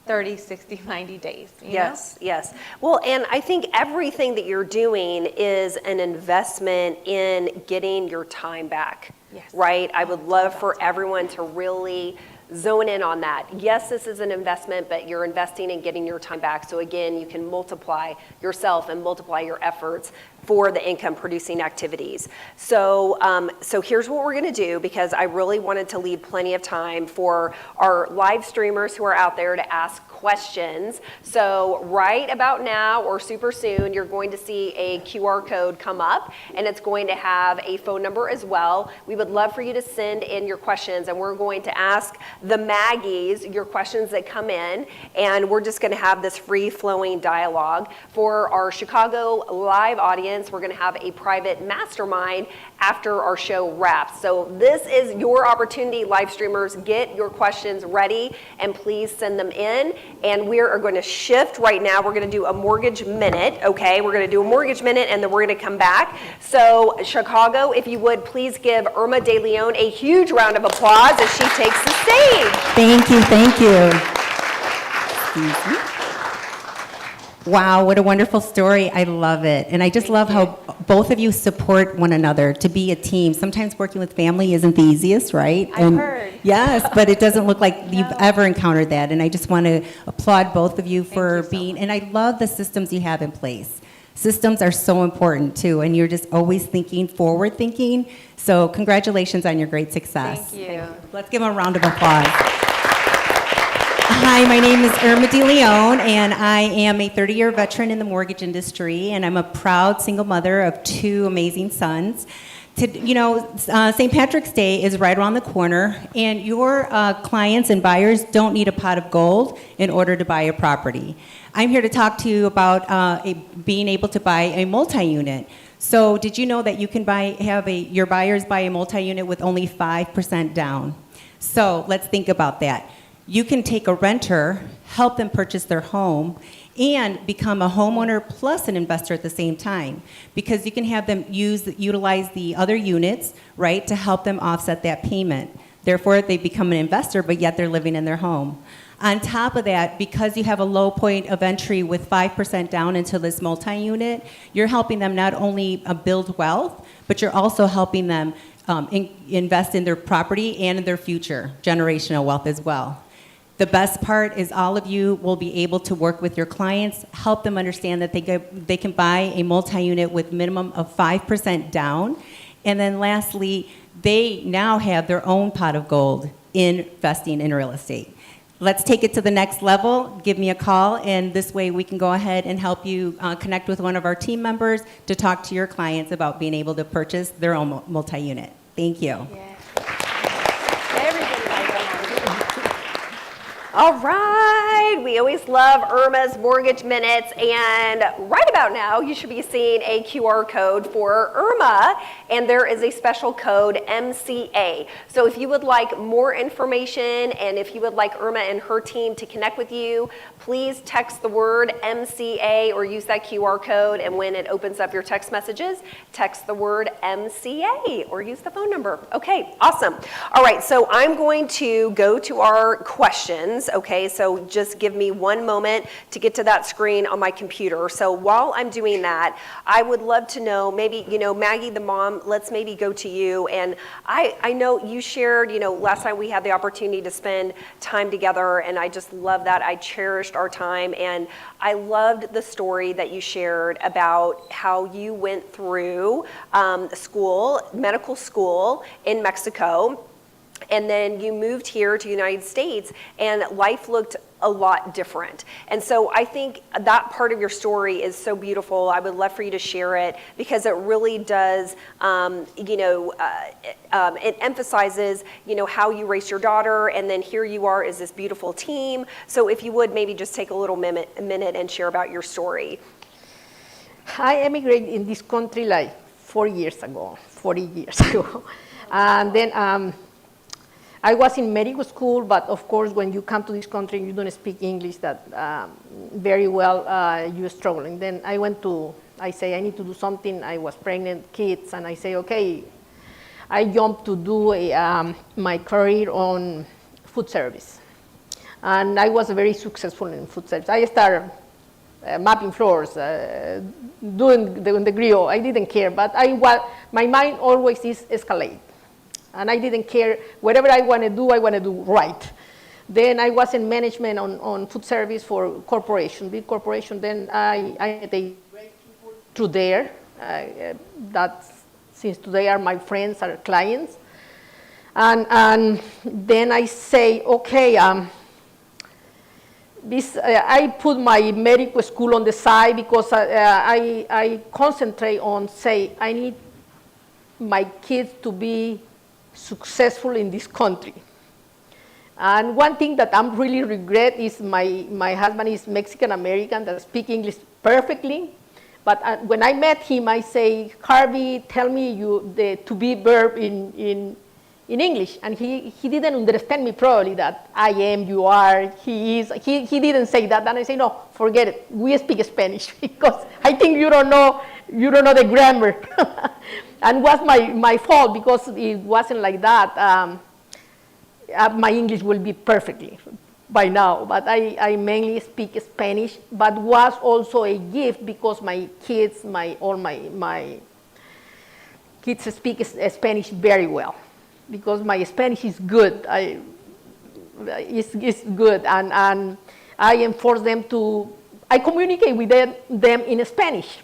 30, 60, 90 days. Yes, yes. Well, and I think everything that you're doing is an investment in getting your time back. Yes. Right? I would love for everyone to really zone in on that. Yes, this is an investment, but you're investing in getting your time back. So again, you can multiply yourself and multiply your efforts for the income producing activities. So, so here's what we're gonna do because I really wanted to leave plenty of time for our live streamers who are out there to ask questions. So right about now or super soon, you're going to see a QR code come up and it's going to have a phone number as well. We would love for you to send in your questions and we're going to ask the Maggies your questions that come in and we're just gonna have this free flowing dialogue. For our Chicago live audience, we're gonna have a private mastermind after our show wraps. So this is your opportunity, live streamers, get your questions ready and please send them in. And we are going to shift right now. We're going to do a mortgage minute, okay? We're going to do a mortgage minute and then we're going to come back. So Chicago, if you would please give Irma De Leon a huge round of applause as she takes the stage. Thank you, thank you. Excuse me. Wow, what a wonderful story. I love it. And I just love how both of you support one another to be a team. Sometimes working with family isn't the easiest, right? I've heard. Yes, but it doesn't look like you've ever encountered that. And I just want to applaud both of you for you so being, and I love the systems you have in place. Systems are so important too, and you're just always thinking, forward thinking. So congratulations on your great success. Thank you. Let's give them a round of applause. Hi, my name is Irma De Leon, and I am a 30-year veteran in the mortgage industry, and I'm a proud single mother of 2 amazing sons. St. Patrick's Day is right around the corner, and your clients and buyers don't need a pot of gold in order to buy a property. I'm here to talk to you about being able to buy a multi-unit. So did you know that you can your buyers buy a multi-unit with only 5% down? So let's think about that. You can take a renter, help them purchase their home, and become a homeowner plus an investor at the same time, because you can have them utilize the other units, right, to help them offset that payment. Therefore, they become an investor, but yet they're living in their home. On top of that, because you have a low point of entry with 5% down into this multi-unit, you're helping them not only build wealth, but you're also helping them invest in their property and in their future, generational wealth as well. The best part is all of you will be able to work with your clients, help them understand that they can buy a multi-unit with minimum of 5% down. And then lastly, they now have their own pot of gold in investing in real estate. Let's take it to the next level. Give me a call, and this way we can go ahead and help you connect with one of our team members to talk to your clients about being able to purchase their own multi-unit. Thank you. Yeah. Everybody likes that. All right, we always love Irma's Mortgage Minutes, and right about now, you should be seeing a QR code for Irma, and there is a special code MCA. So if you would like more information, and if you would like Irma and her team to connect with you, please text the word MCA or use that QR code, and when it opens up your text messages, text the word MCA or use the phone number. Okay, awesome. All right, so I'm going to go to our questions. Okay, so just give me one moment to get to that screen on my computer. So while I'm doing that, I would love to know, maybe, Maggie, the mom, let's maybe go to you. And I know you shared, last time we had the opportunity to spend time together, and I just love that. I cherished our time, and I loved the story that you shared about how you went through medical school in Mexico. and then you moved here to the United States, and life looked a lot different. And so I think that part of your story is so beautiful. I would love for you to share it, because it really does, it emphasizes, how you raised your daughter, and then here you are as this beautiful team. So if you would maybe just take a little minute and share about your story. I emigrated in this country like 40 years ago. And then I was in medical school, but of course, when you come to this country and you don't speak English that very well, you're struggling. Then I say, I need to do something. I was pregnant, kids, and I say, okay, I jumped to do my career on food service. And I was very successful in food service. I started mapping floors, doing the grill. I didn't care, but my mind always is escalate. And I didn't care. Whatever I want to do right. Then I was in management on food service for big corporation. Then I met a great people through there. That since today are my friends, are clients. And then I say, okay, I put my medical school on the side, because I concentrate on I need my kids to be successful in this country. And one thing that I'm really regret is my husband is Mexican American that speaks English perfectly. But when I met him, I say, Harvey, tell me the to be verb in English. And he didn't understand me probably, that I am, you are, he is. He didn't say that. And I say, no, forget it. We speak Spanish, because I think you don't know the grammar. And was my fault, because it wasn't like that. My English will be perfectly by now, but I mainly speak Spanish, but was also a gift, because my kids, all my kids speak Spanish very well, because my Spanish is good. It's good, and I enforce them I communicate with them in Spanish.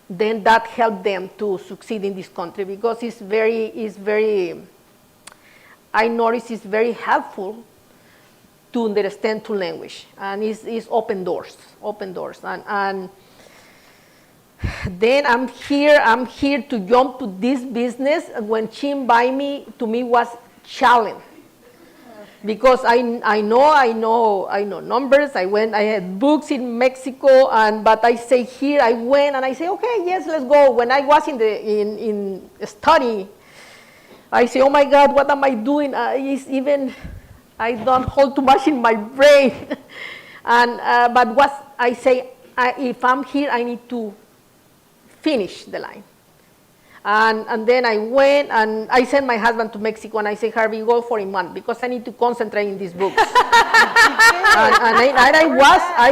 Then that helped them to succeed in this country, because it's very, I notice it's very helpful to understand two language, and it's open doors. And then I'm here to jump to this business. When she invited me, to me was challenge. Because I know numbers. I had books in Mexico, but I say here, I went and I say, okay, yes, let's go. When I was in study, I say, oh my God, what am I doing? I don't hold too much in my brain. But I say, if I'm here, I need to finish the line. And then I went and I sent my husband to Mexico, and I said, Harvey, go for a month, because I need to concentrate in these books. I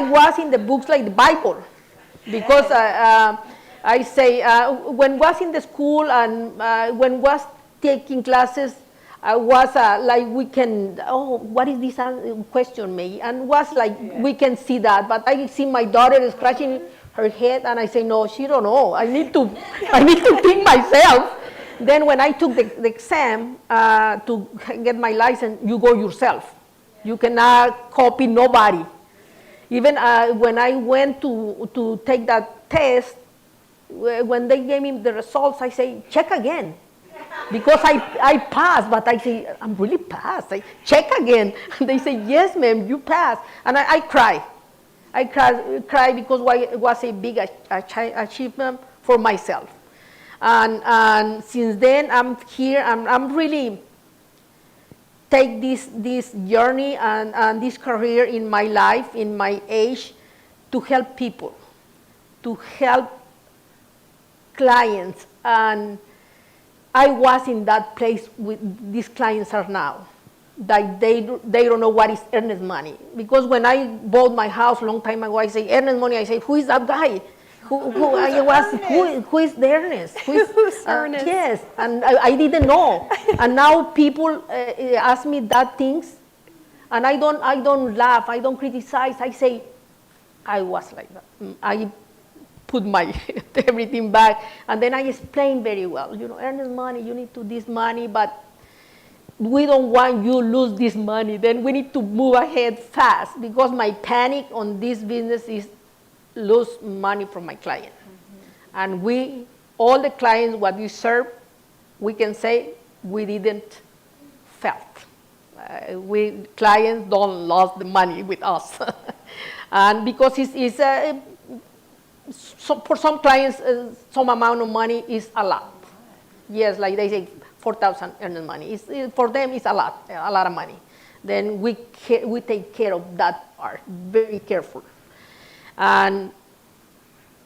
was in the books like the Bible, because I say, when was in the school and when was taking classes, I was like, we can, what is this question, Maggie? And was like, we can see that, but I see my daughter scratching her head, and I say, no, she don't know. I need to think myself. Then when I took the exam to get my license, you go yourself. You cannot copy nobody. Even when I went to take that test, when they gave me the results, I say, check again. Because I passed, but I say, I'm really passed. I check again. And they say, yes, ma'am, you passed. And I cry. I cry because it was a big achievement for myself. And since then, I'm here. I'm really take this journey and this career in my life, in my age, to help people, to help clients. And I was in that place with these clients are now. That they don't know what is earnest money. Because when I bought my house a long time ago, I say, earnest money, I say, who is that guy? Who is the Ernest? Who's Ernest? Yes, and I didn't know. And now people ask me that things, and I don't laugh, I don't criticize, I say, I was like that. I put my everything back, and then I explain very well, earnest money, you need to this money, but we don't want you lose this money. Then we need to move ahead fast because my panic on this business is lose money from my client. And all the clients what we serve, we can say we didn't felt. Clients don't lose the money with us. And because for some clients, some amount of money is a lot. Yes, like they say, 4,000 earned money. For them, it's a lot of money. Then we take care of that part, very careful. And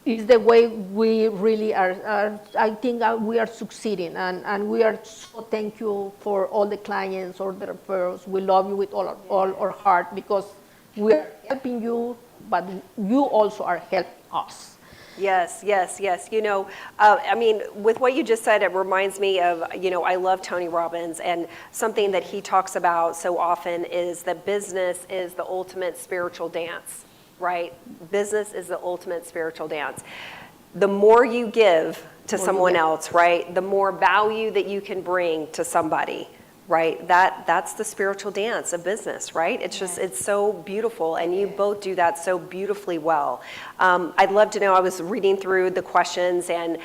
it's the way we really are I think we are succeeding. And we are so thankful for all the clients or the referrals. We love you with all our heart because we are helping you, but you also are helping us. Yes, yes, yes. I mean, with what you just said, it reminds me of, I love Tony Robbins, and something that he talks about so often is that business is the ultimate spiritual dance, right? Business is the ultimate spiritual dance. The more you give to someone else, right, the more value that you can bring to somebody, right? That's the spiritual dance of business, right? It's just, it's so beautiful, and you both do that so beautifully well. I'd love to know, I was reading through the questions, and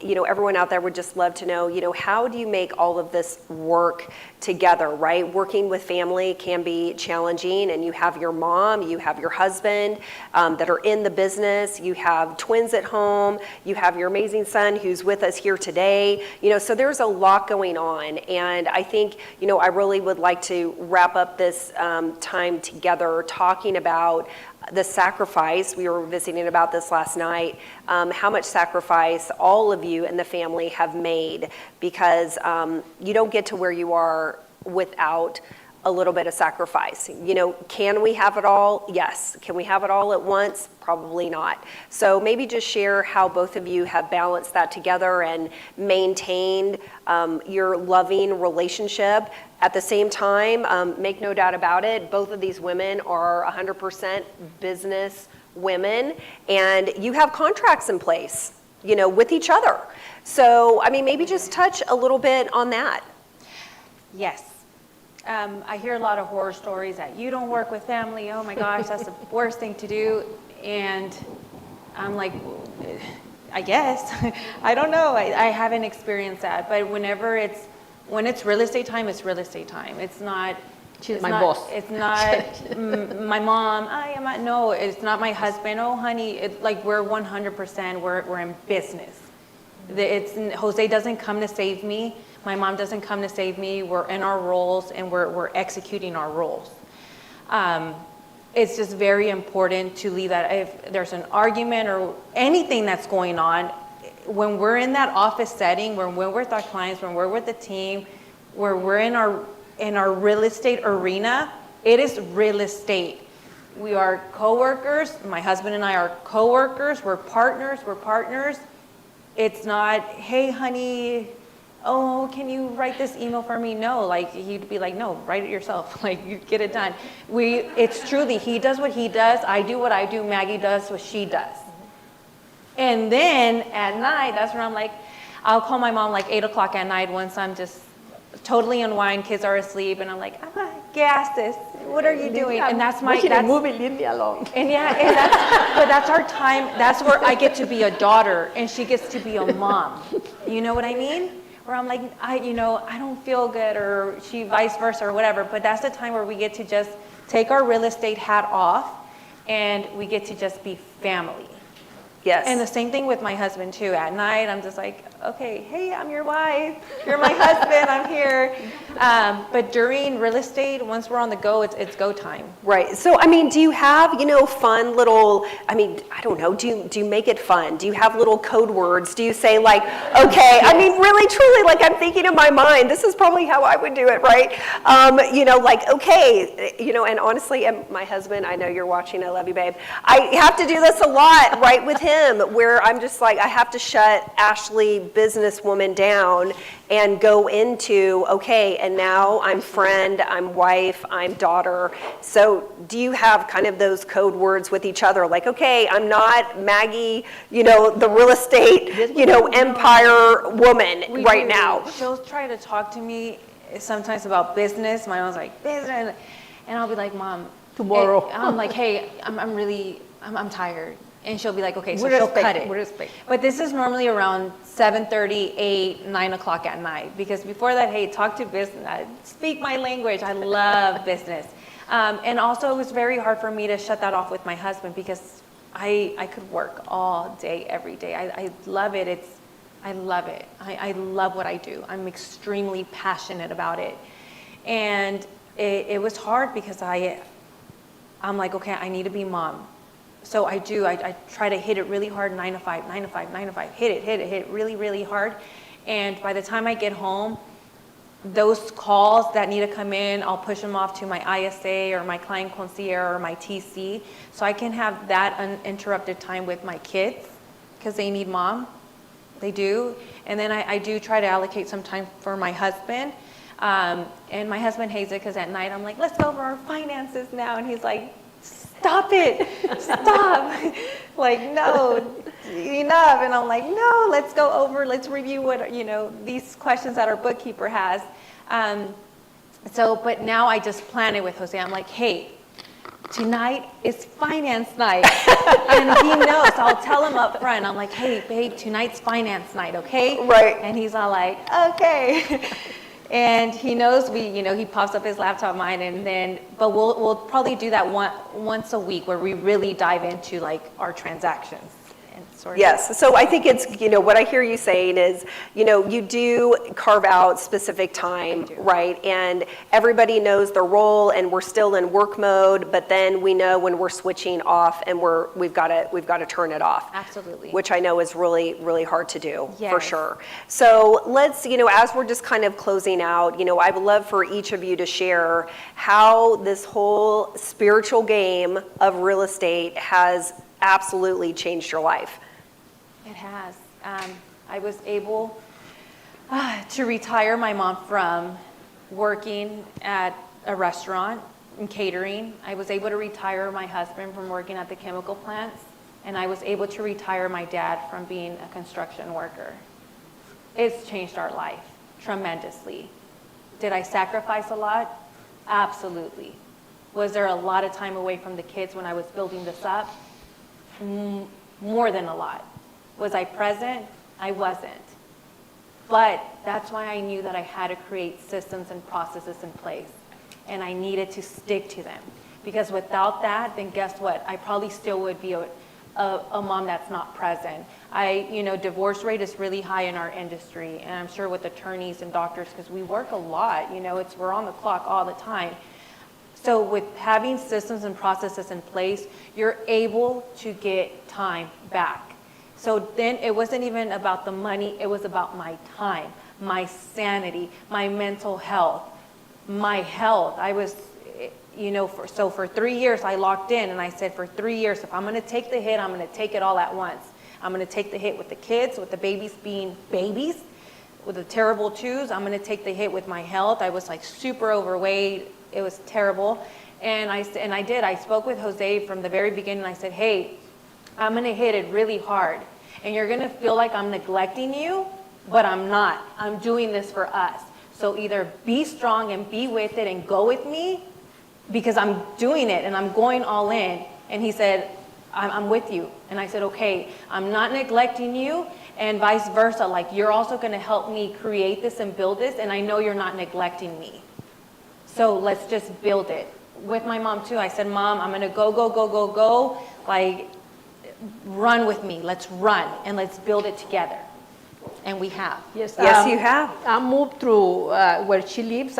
everyone out there would just love to know, how do you make all of this work together, right? Working with family can be challenging, and you have your mom, you have your husband that are in the business, you have twins at home, you have your amazing son who's with us here today, so there's a lot going on. And I think, I really would like to wrap up this time together talking about the sacrifice. We were visiting about this last night, how much sacrifice all of you and the family have made, because you don't get to where you are without a little bit of sacrifice. Can we have it all? Yes. Can we have it all at once? Probably not. So maybe just share how both of you have balanced that together and maintained your loving relationship. At the same time, make no doubt about it, both of these women are 100% business women, and you have contracts in place, with each other. So, I mean, maybe just touch a little bit on that. Yes. I hear a lot of horror stories that you don't work with family. Oh my gosh, that's the worst thing to do. And I'm like, I guess. I don't know. I haven't experienced that. But when it's real estate time, it's real estate time. It's not. She's my boss. It's not my mom. No, it's not my husband. Oh, honey, it's like we're 100%. We're in business. Jose doesn't come to save me. My mom doesn't come to save me. We're in our roles, and we're executing our roles. It's just very important to leave that. If there's an argument or anything that's going on, when we're in that office setting, when we're with our clients, when we're with the team, where we're in our real estate arena, it is real estate. We are coworkers. My husband and I are coworkers. We're partners. It's not, hey, honey, oh, can you write this email for me? No, like he'd be like, no, write it yourself. Like, you get it done. It's truly, he does what he does. I do what I do. Maggie does what she does. And then at night, that's when I'm like, I'll call my mom like 8 o'clock at night once I'm just totally unwind, kids are asleep, and I'm like, gas this. What are you doing? And that's my movie, leave me alone. And but that's our time. That's where I get to be a daughter, and she gets to be a mom. You know what I mean? Where I'm like, I don't feel good, or she vice versa, or whatever. But that's the time where we get to just take our real estate hat off, and we get to just be family. Yes. And the same thing with my husband too. At night, I'm just like, okay, hey, I'm your wife. You're my husband. I'm here. But during real estate, once we're on the go, it's go time. Right. So, I mean, do you have, fun little, I don't know, do you make it fun? Do you have little code words? Do you say like, okay, I mean, really, truly, like I'm thinking in my mind, this is probably how I would do it, right? Like, okay, and honestly, and my husband, I know you're watching, I love you, babe. I have to do this a lot, right, with him, where I'm just like, I have to shut Ashley, businesswoman, down and go into, okay, and now I'm friend, I'm wife, I'm daughter. So do you have kind of those code words with each other? Like, okay, I'm not Maggie, the real estate, empire woman right now. She'll try to talk to me sometimes about business. My mom's like, business. And I'll be like, Mom. Tomorrow. I'm like, hey, I'm tired. And she'll be like, okay, so With she'll respect, cut it. with respect. But this is normally around 7:30, 8, 9 o'clock at night. Because before that, hey, talk to business. Speak my language. I love business. And also, it was very hard for me to shut that off with my husband because I could work all day, every day. I love it. I love it. I love what I do. I'm extremely passionate about it. And it was hard because I'm like, okay, I need to be mom. So I do. I try to hit it really hard, 9 to 5, 9 to 5, 9 to 5. Hit it really, really hard. And by the time I get home, those calls that need to come in, I'll push them off to my ISA or my client concierge or my TC, so I can have that uninterrupted time with my kids because they need mom. They do. And then I do try to allocate some time for my husband. And my husband hates it because at night I'm like, let's go over our finances now. And he's like, stop it, stop. Like, no, enough. And I'm like, no, let's go over, let's review what, these questions that our bookkeeper has. But now I just plan it with Jose. I'm like, hey, tonight is finance night. And he knows, so I'll tell him up front. I'm like, hey, babe, tonight's finance night, okay? Right. And he's all like, okay. And he knows he pops up his laptop mine, but we'll probably do that once a week where we really dive into like our transactions. And sort of. Yes, so I think it's, what I hear you saying is, you do carve out specific time, right? And everybody knows their role and we're still in work mode, but then we know when we're switching off and we've got to turn it off. Absolutely. Which I know is really, really hard to do, for Yes. sure. So let's, as we're just kind of closing out, I would love for each of you to share how this whole spiritual game of real estate has absolutely changed your life. It has. I was able to retire my mom from working at a restaurant and catering. I was able to retire my husband from working at the chemical plants. And I was able to retire my dad from being a construction worker. It's changed our life tremendously. Did I sacrifice a lot? Absolutely. Was there a lot of time away from the kids when I was building this up? More than a lot. Was I present? I wasn't. But that's why I knew that I had to create systems and processes in place. And I needed to stick to them. Because without that, then guess what? I probably still would be a mom that's not present. Divorce rate is really high in our industry. And I'm sure with attorneys and doctors, because we work a lot, we're on the clock all the time. So with having systems and processes in place, you're able to get time back. So then it wasn't even about the money, it was about my time, my sanity, my mental health, my health. I was, for 3 years I locked in and I said for 3 years, if I'm gonna take the hit, I'm gonna take it all at once. I'm gonna take the hit with the kids, with the babies being babies, with the terrible twos. I'm gonna take the hit with my health. I was like super overweight. It was terrible. And I did. I spoke with Jose from the very beginning. I said, hey, I'm going to hit it really hard. And you're going to feel like I'm neglecting you, but I'm not. I'm doing this for us. So either be strong and be with it and go with me because I'm doing it and I'm going all in. And he said, I'm with you. And I said, okay, I'm not neglecting you and vice versa. Like you're also going to help me create this and build this. And I know you're not neglecting me. So let's just build it. With my mom too, I said, Mom, I'm gonna go, like run with me, let's run and let's build it together. And we have. Yes, you have. I moved through where she lives,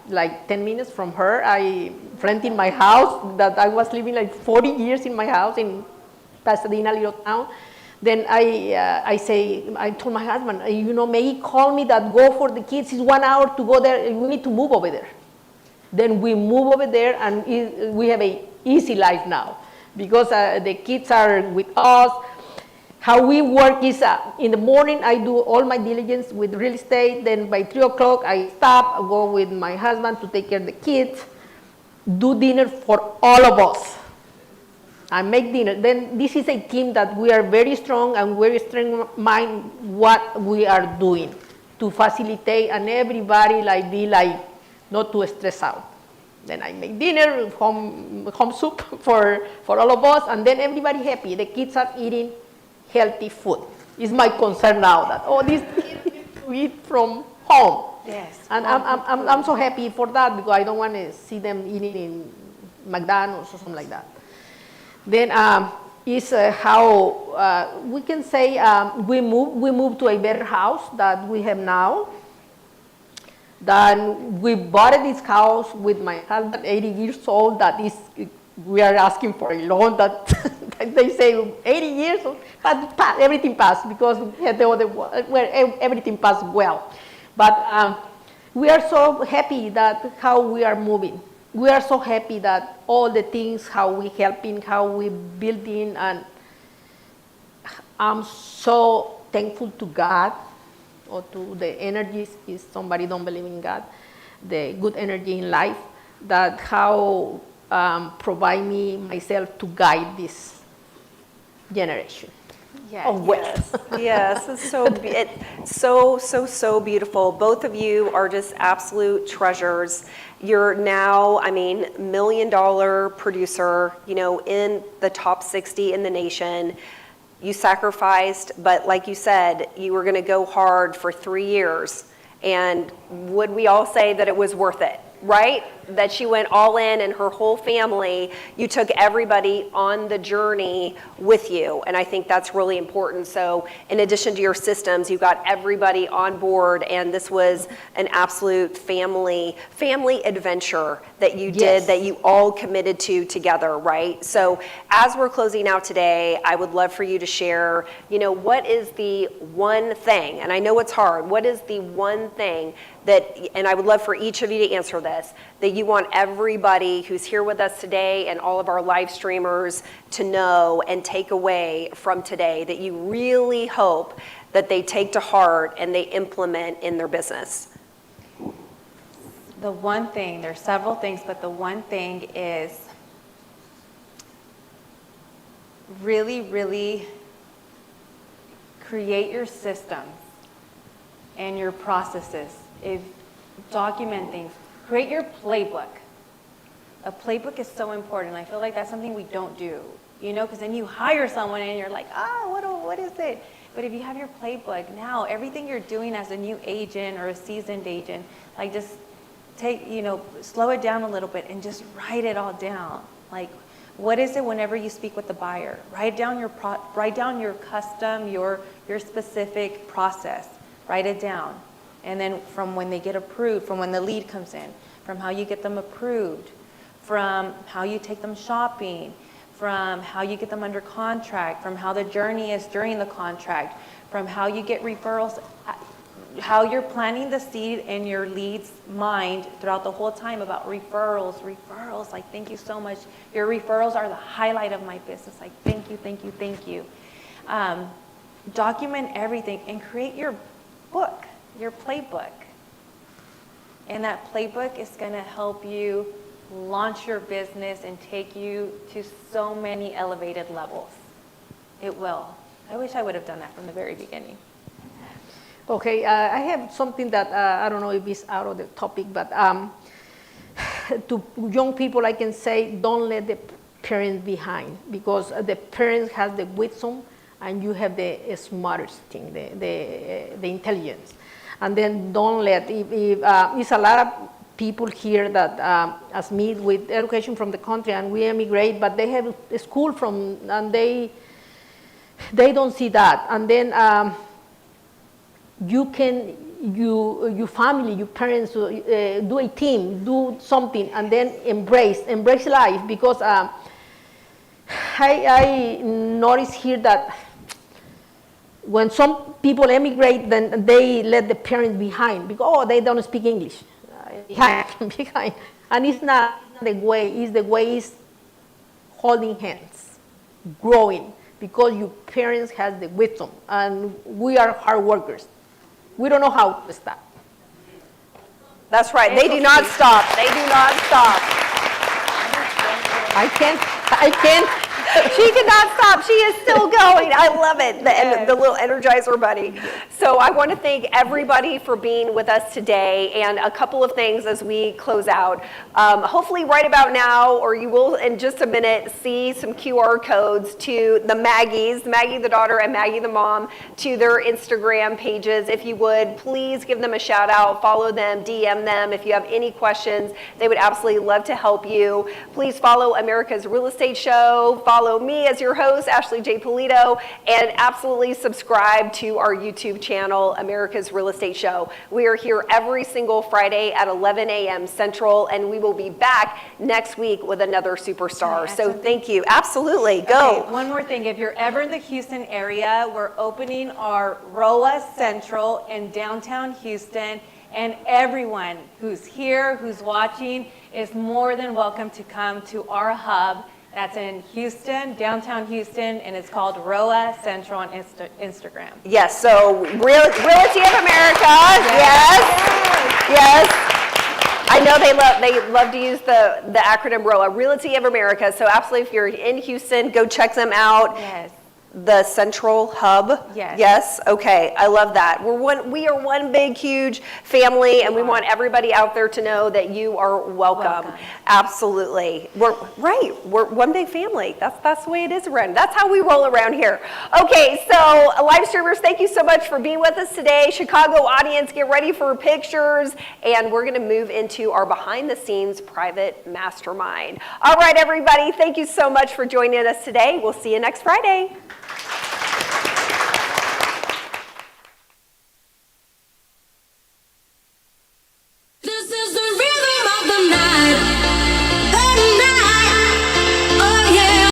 like 10 minutes from her. I rented my house that I was living like 40 years in my house in Pasadena, little town. Then I told my husband, may he call me that go for the kids, it's 1 hour to go there, we need to move over there. Then we move over there and we have a easy life now because the kids are with us. How we work is in the morning I do all my diligence with real estate. Then by 3 o'clock I stop, I go with my husband to take care of the kids, do dinner for all of us. I make dinner. Then this is a team that we are very strong and very strong mind what we are doing. to facilitate and everybody like be like not too stressed out. Then I make dinner, home soup for all of us, and then everybody happy. The kids are eating healthy food. It's my concern now that, these kids need to eat from home. Yes. And I'm so happy for that because I don't want to see them eating in McDonald's or something like that. Then is how we can say we moved to a better house that we have now. Then we bought this house with my husband, 80 years old, that is, we are asking for a loan that they say 80 years old, but everything passed because we had the other one where everything passed well. But we are so happy that how we are moving. We are so happy that all the things, how we helping, how we building, and I'm so thankful to God or to the energies, if somebody don't believe in God, the good energy in life, that how provide me myself to guide this generation. Yes. Of wealth. Yes, it's so beautiful. Both of you are just absolute treasures. You're now, $1 million producer, in the top 60 in the nation. You sacrificed, but like you said, you were going to go hard for 3 years. And would we all say that it was worth it, right? That she went all in and her whole family, you took everybody on the journey with you. And I think that's really important. So in addition to your systems, you got everybody on board, and this was an absolute family adventure that you did, Yes. that you all committed to together, right? So as we're closing out today, I would love for you to share, what is the one thing, and I know it's hard, what is the one thing that, and I would love for each of you to answer this, that you want everybody who's here with us today and all of our live streamers to know and take away from today, that you really hope that they take to heart and they implement in their business? The one thing, there's several things, but the one thing is really, really create your systems and your processes. Document things. Create your playbook. A playbook is so important. I feel like that's something we don't do, because then you hire someone and you're like, what is it? But if you have your playbook, now everything you're doing as a new agent or a seasoned agent, like just take, slow it down a little bit and just write it all down. Like, what is it whenever you speak with the buyer? Write down your custom, your specific process. Write it down. And then from when they get approved, from when the lead comes in, from how you get them approved, from how you take them shopping, from how you get them under contract, from how the journey is during the contract, from how you get referrals, how you're planting the seed in your lead's mind throughout the whole time about referrals, like, thank you so much. Your referrals are the highlight of my business. Like, thank you. Document everything and create your book, your playbook. And that playbook is going to help you launch your business and take you to so many elevated levels. It will. I wish I would have done that from the very beginning. Okay, I have something that I don't know if it's out of the topic, but to young people I can say, don't let the parents behind, because the parents have the wisdom and you have the smartest thing, the intelligence. And then don't let, if it's a lot of people here that, as me, with education from the country, and we emigrate, but they have a school from, and they don't see that. And then you can, your family, your parents, do a team, do something, and then embrace life, because I notice here that when some people emigrate, then they let the parents behind because they don't speak English. Behind. And it's not the way. It's the way is holding hands, growing, because your parents have the wisdom, and we are hard workers. We don't know how to stop. That's right. They do not stop. They do not stop. I can't She did not stop. She is still going. I love it. The little Energizer bunny. So I want to thank everybody for being with us today. And a couple of things as we close out. Hopefully right about now, or you will in just a minute, see some QR codes to the Maggies, Maggie the daughter and Maggie the mom, to their Instagram pages. If you would, please give them a shout out, follow them, DM them. If you have any questions, they would absolutely love to help you. Please follow America's Real Estate Show. Follow me as your host, Ashley J. Polito, and absolutely subscribe to our YouTube channel, America's Real Estate Show. We are here every single Friday at 11 a.m. Central, and we will be back next week with another superstar. So thank you. Absolutely. Go. Okay, one more thing. If you're ever in the Houston area, we're opening our ROA Central in downtown Houston, and everyone who's here, who's watching, is more than welcome to come to our hub. That's in Houston, downtown Houston, and it's called ROA Central on Instagram. Yes, so Realty of America. Yes. I know they love to use the acronym ROA, Realty of America. So absolutely, if you're in Houston, go check them out. Yes. The Central Hub? Yes. Yes? Okay, I love that. We are one big, huge family, and we want everybody out there to know that you are welcome. Absolutely. We're one big family. That's the way it is around. That's how we roll around here. Okay, so live streamers, thank you so much for being with us today. Chicago audience, get ready for pictures, and we're gonna move into our behind-the-scenes private mastermind. All right, everybody, thank you so much for joining us today. We'll see you next Friday.